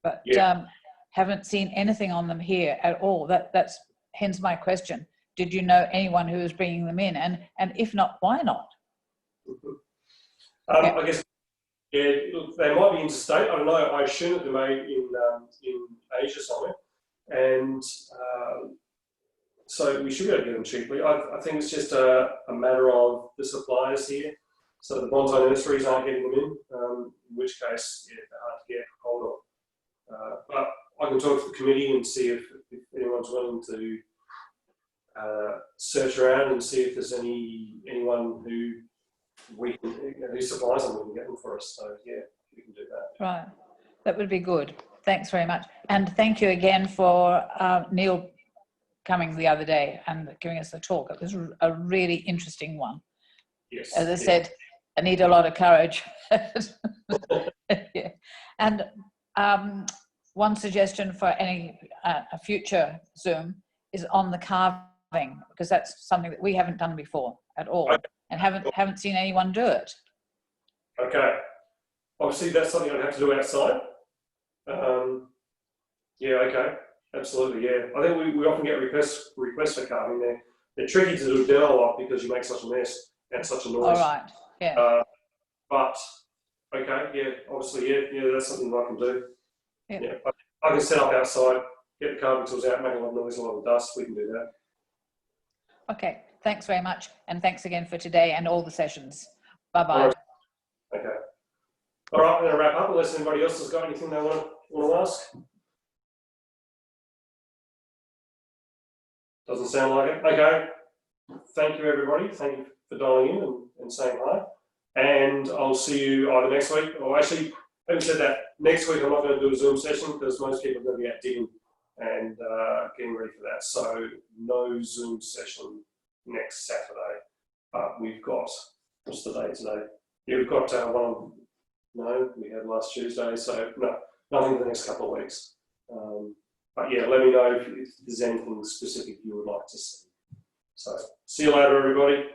but haven't seen anything on them here at all. That's hence my question. Did you know anyone who was bringing them in? And if not, why not?
I guess, yeah, look, they might be interstate. I don't know. I assume that they're made in Asia somewhere. And so we should be able to get them cheaply. I think it's just a matter of the suppliers here. So the bonsai nurseries aren't getting them in which case, yeah, they're hard to get hold of. But I can talk to the committee and see if anyone's willing to search around and see if there's anyone who who supplies them and get them for us. So yeah, we can do that.
Right, that would be good. Thanks very much, and thank you again for Neil coming the other day and giving us the talk. It was a really interesting one.
Yes.
As I said, I need a lot of courage. Yeah. And one suggestion for any a future Zoom is on the carving, because that's something that we haven't done before at all, and haven't seen anyone do it.
Okay. Obviously, that's something I'd have to do outside. Yeah. Okay. Absolutely. Yeah. I think we often get requests for carving. They're tricky to do demo of because you make such a mess and such a noise.
All right. Yeah.
But okay. Yeah. Obviously. Yeah. That's something I can do.
Yeah.
Yeah. I can set up outside, get the carving tools out, make a lot of noise, a lot of dust. We can do that.
Okay. Thanks very much, and thanks again for today and all the sessions. Bye bye.
All right. Okay. All right. I'm going to wrap up unless anybody else has got anything they want to ask. Doesn't sound like it. Okay. Thank you, everybody. Thank you for dialing in and saying hi. and I'll see you either next week, or actually, having said that, next week I'm not going to do a Zoom session because most people are going to be out digging and getting ready for that. So no Zoom session next Saturday. But we've got, what's the date today? Yeah, we've got one, no, we had last Tuesday, so no, nothing for the next couple of weeks. But yeah, let me know if there's anything specific you would like to see. So see you later, everybody.